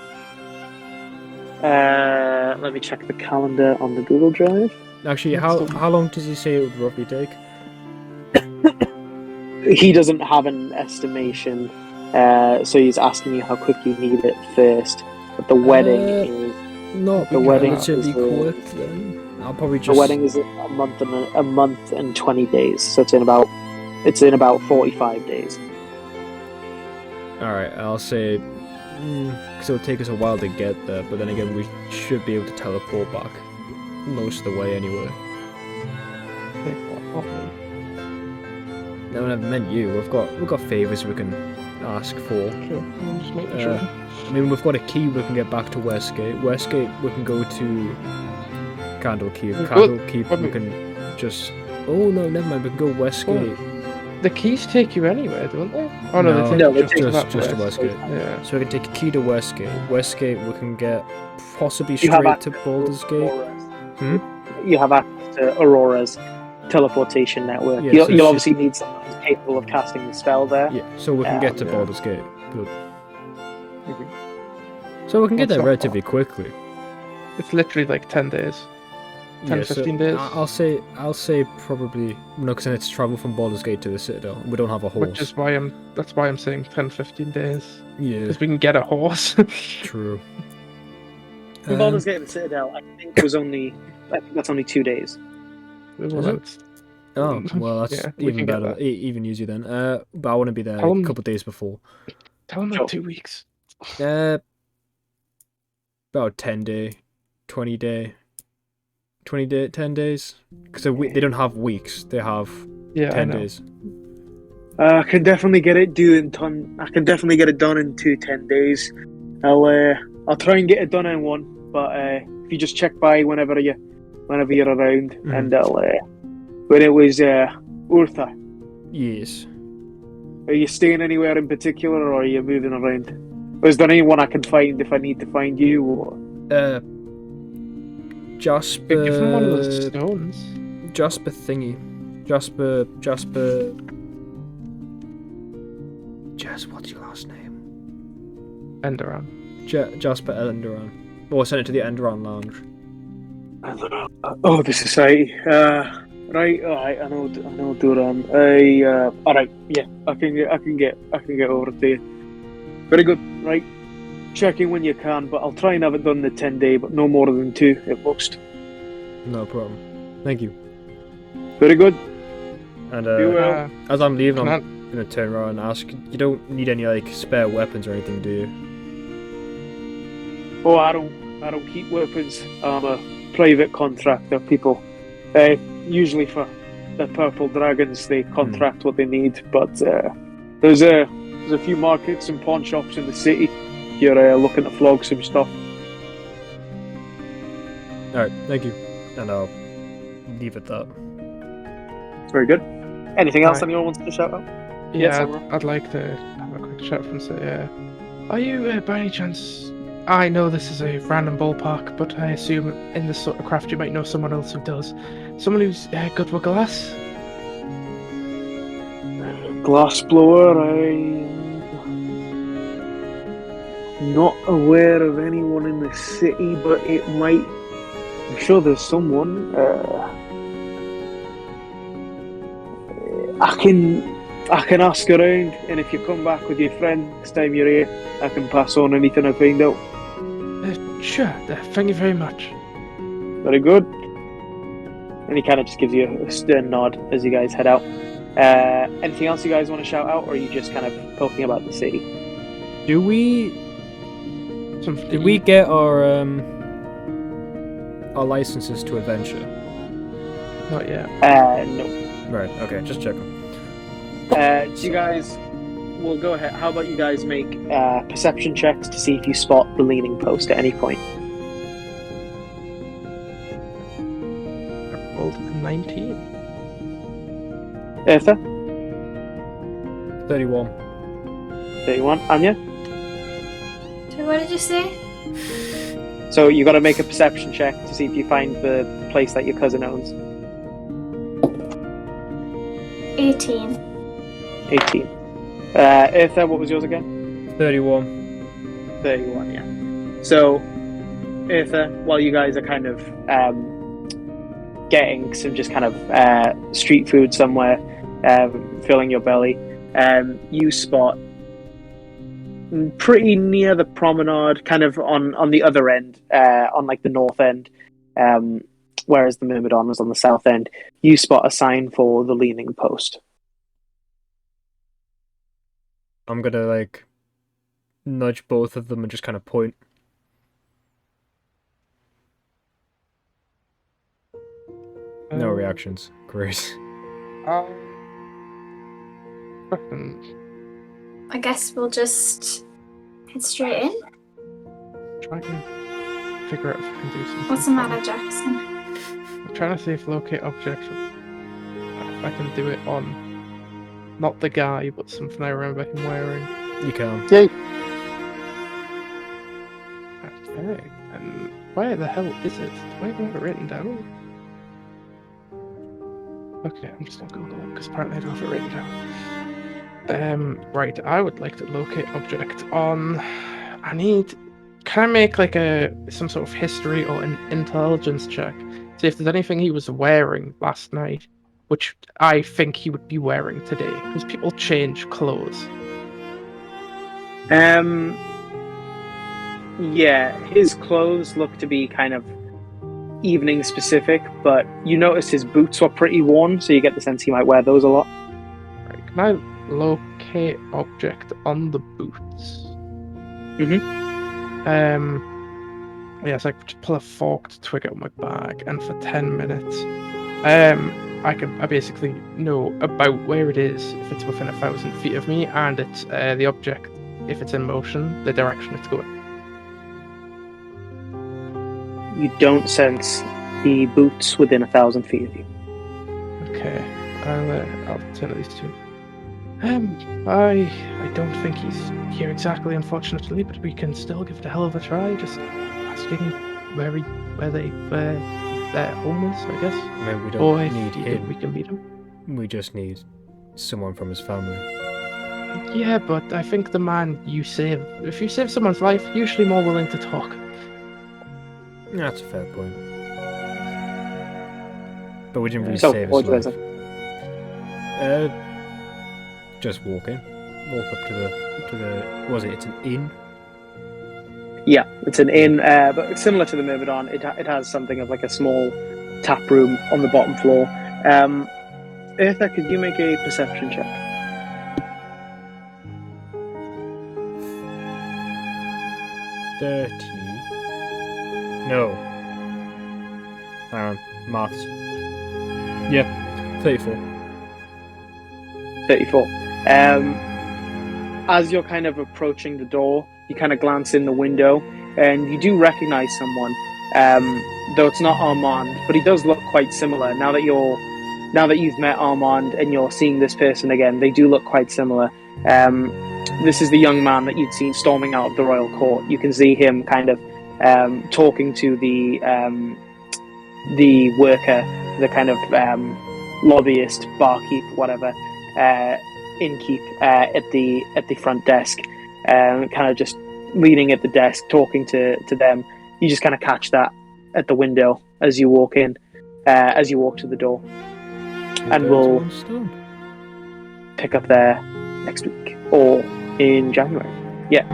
Let me check the calendar on the Google Drive. Actually, how long does he say it would roughly take? He doesn't have an estimation, so he's asking you how quick you need it first. But the wedding is Not the wedding relatively is quick then. I'll probably just... the wedding is a month and 20 days, so it's in about 45 days. Alright, I'll say... Because it'll take us a while to get there, but then again, we should be able to teleport back. Most of the way, anyway. No, I've meant you. We've got favours we can ask for. Sure. I'm just making sure. I mean, we've got a key we can get back to Westgate. Westgate, we can go to Candlekeep. Candlekeep, we can just... Oh, no, never mind. We can go Westgate. The keys take you anywhere, don't they? Oh no, they take No, you they take that just to way. Westgate. Yeah. So we can take a key to Westgate. Westgate, we can get possibly You have straight to access Baldur's Gate. Aurora's. You have access to Aurora's teleportation network. Yeah, You'll obviously need someone who's capable of casting the spell there. Yeah, so we can get to yeah. Baldur's Gate. Good. So we can get That's there not relatively quickly. It's literally like 10 days. 10, 15 days. I'll say probably no, because then it's travel from Baldur's Gate to the Citadel. We don't have a horse. Which is why I'm saying 10, 15 days. Yeah, Because we can get a horse. true. From Baldur's Gate to the Citadel, I think that's only 2 days. It Is wasn't. Oh, well, that's Yeah, we even can get better. that. Even easier then. But I want to be there Tell a 'em- couple days before. Tell them Sure. like 2 weeks. About 10 day, 20 day, 10 days. Because they don't have weeks. They have Yeah, 10 I know. days. I can definitely get it done in 10 days. I'll try and get it done in one, but if you just check by whenever you're around, Mhm. and when it was Urtha, Yes. Are you staying anywhere in particular, or are you moving around? Or is there anyone I can find if I need to find you? Or Jasper. Give him one of those stones. Jasper thingy. Jasper. Jess, what's your last name? Enderan. Jasper Enderan. Or send it to the Enderan Lounge. oh, the society. Right. All right. I know Duran. All right. Yeah. I can get over to you. Very good. Right. Check in when you can, but I'll try and have it done the 10-day, but no more than 2 at most. No problem. Thank you. Very good. And Do well. as I'm leaving, Can I'm gonna turn around and ask. You don't need any like spare weapons or anything, do you? Oh, I don't keep weapons. I'm a private contractor. People, usually for the Purple Dragons, they contract what they need. But there's a few markets and pawn shops in the city. If you're looking to flog some stuff. All right, thank you, and I'll leave it that. Very good. Anything else Right. anyone wants to shout out? Yeah, Yes, Amra? I'd like to have a quick chat from say, are you by any chance? I know this is a random ballpark, but I assume in this sort of craft you might know someone else who does. Someone who's good with glass. Glass blower. I'm not aware of anyone in the city, but it might. I'm sure there's someone. I can ask around, and if you come back with your friend next time you're here, I can pass on anything I find out. Sure. Thank you very much. Very good. And he kind of just gives you a stern nod as you guys head out. Anything else you guys want to shout out, or are you just kind of poking about the city? Did we Something. get our licenses to adventure? Not yet. No. Right. Okay. Just checking. Do you guys? Well, go ahead. How about you guys make perception checks to see if you spot the leaning post at any point? I rolled a 19. Eartha? 31. 31. Anya? So what did you say? So you got to make a perception check to see if you find the place that your cousin owns. 18. 18. Eartha, what was yours again? 31. 31, yeah. So, Eartha, while you guys are kind of getting some just kind of street food somewhere, filling your belly, you spot pretty near the promenade, kind of on the other end, on like the north end, whereas the Myrmidon was on the south end, you spot a sign for the leaning post. I'm gonna like nudge both of them and just kind of point. No reactions. Great. Questions? I guess we'll just head straight in. Try to figure out if I can do something. What's the matter, Jackson? I'm trying to see if locate object. If I can do it on not the guy, but something I remember him wearing. You can. Yay! Okay. And where the hell is it? Do I have it written down? Okay, I'm just gonna Google it because apparently I don't have it written down. Right. I would like to locate object on. Can I make like some sort of history or an intelligence check? See if there's anything he was wearing last night, which I think he would be wearing today, because people change clothes. Yeah, his clothes look to be kind of evening specific, but you notice his boots were pretty worn, so you get the sense he might wear those a lot. Right, can I locate object on the boots? Yes, I could pull a forked twig out of my bag, and for 10 minutes, I basically know about where it is if it's within 1,000 feet of me, and it's the object, if it's in motion, the direction it's going. You don't sense the boots within 1,000 feet of you. Okay, I'll turn to these two. I don't think he's here exactly, unfortunately, but we can still give it a hell of a try. Just asking where their home is, I guess. I mean, we Or don't if need you him. think we can meet him. We just need someone from his family. Yeah, but I think the man you save, if you save someone's life, usually more willing to talk. That's a fair point. But we didn't really So, save what his do you life. Just walk up to the. Was it? It's an inn. Yeah, it's an inn, but similar to the Myrmidon, it has something of like a small tap room on the bottom floor. Eartha, could you make a perception check? 30. No. Maths. Yeah, 34. 34. As you're kind of approaching the door, you kind of glance in the window, and you do recognize someone. Though it's not Armand, but he does look quite similar. Now that you've met Armand and you're seeing this person again, they do look quite similar. This is the young man that you'd seen storming out of the royal court. You can see him kind of talking to the worker, the kind of lobbyist, barkeep, whatever, innkeep at the front desk, kind of just leaning at the desk, talking to them. You just kind of catch that at the window as you walk in, as you walk to the door, and we'll pick up there next week or in January. Yeah.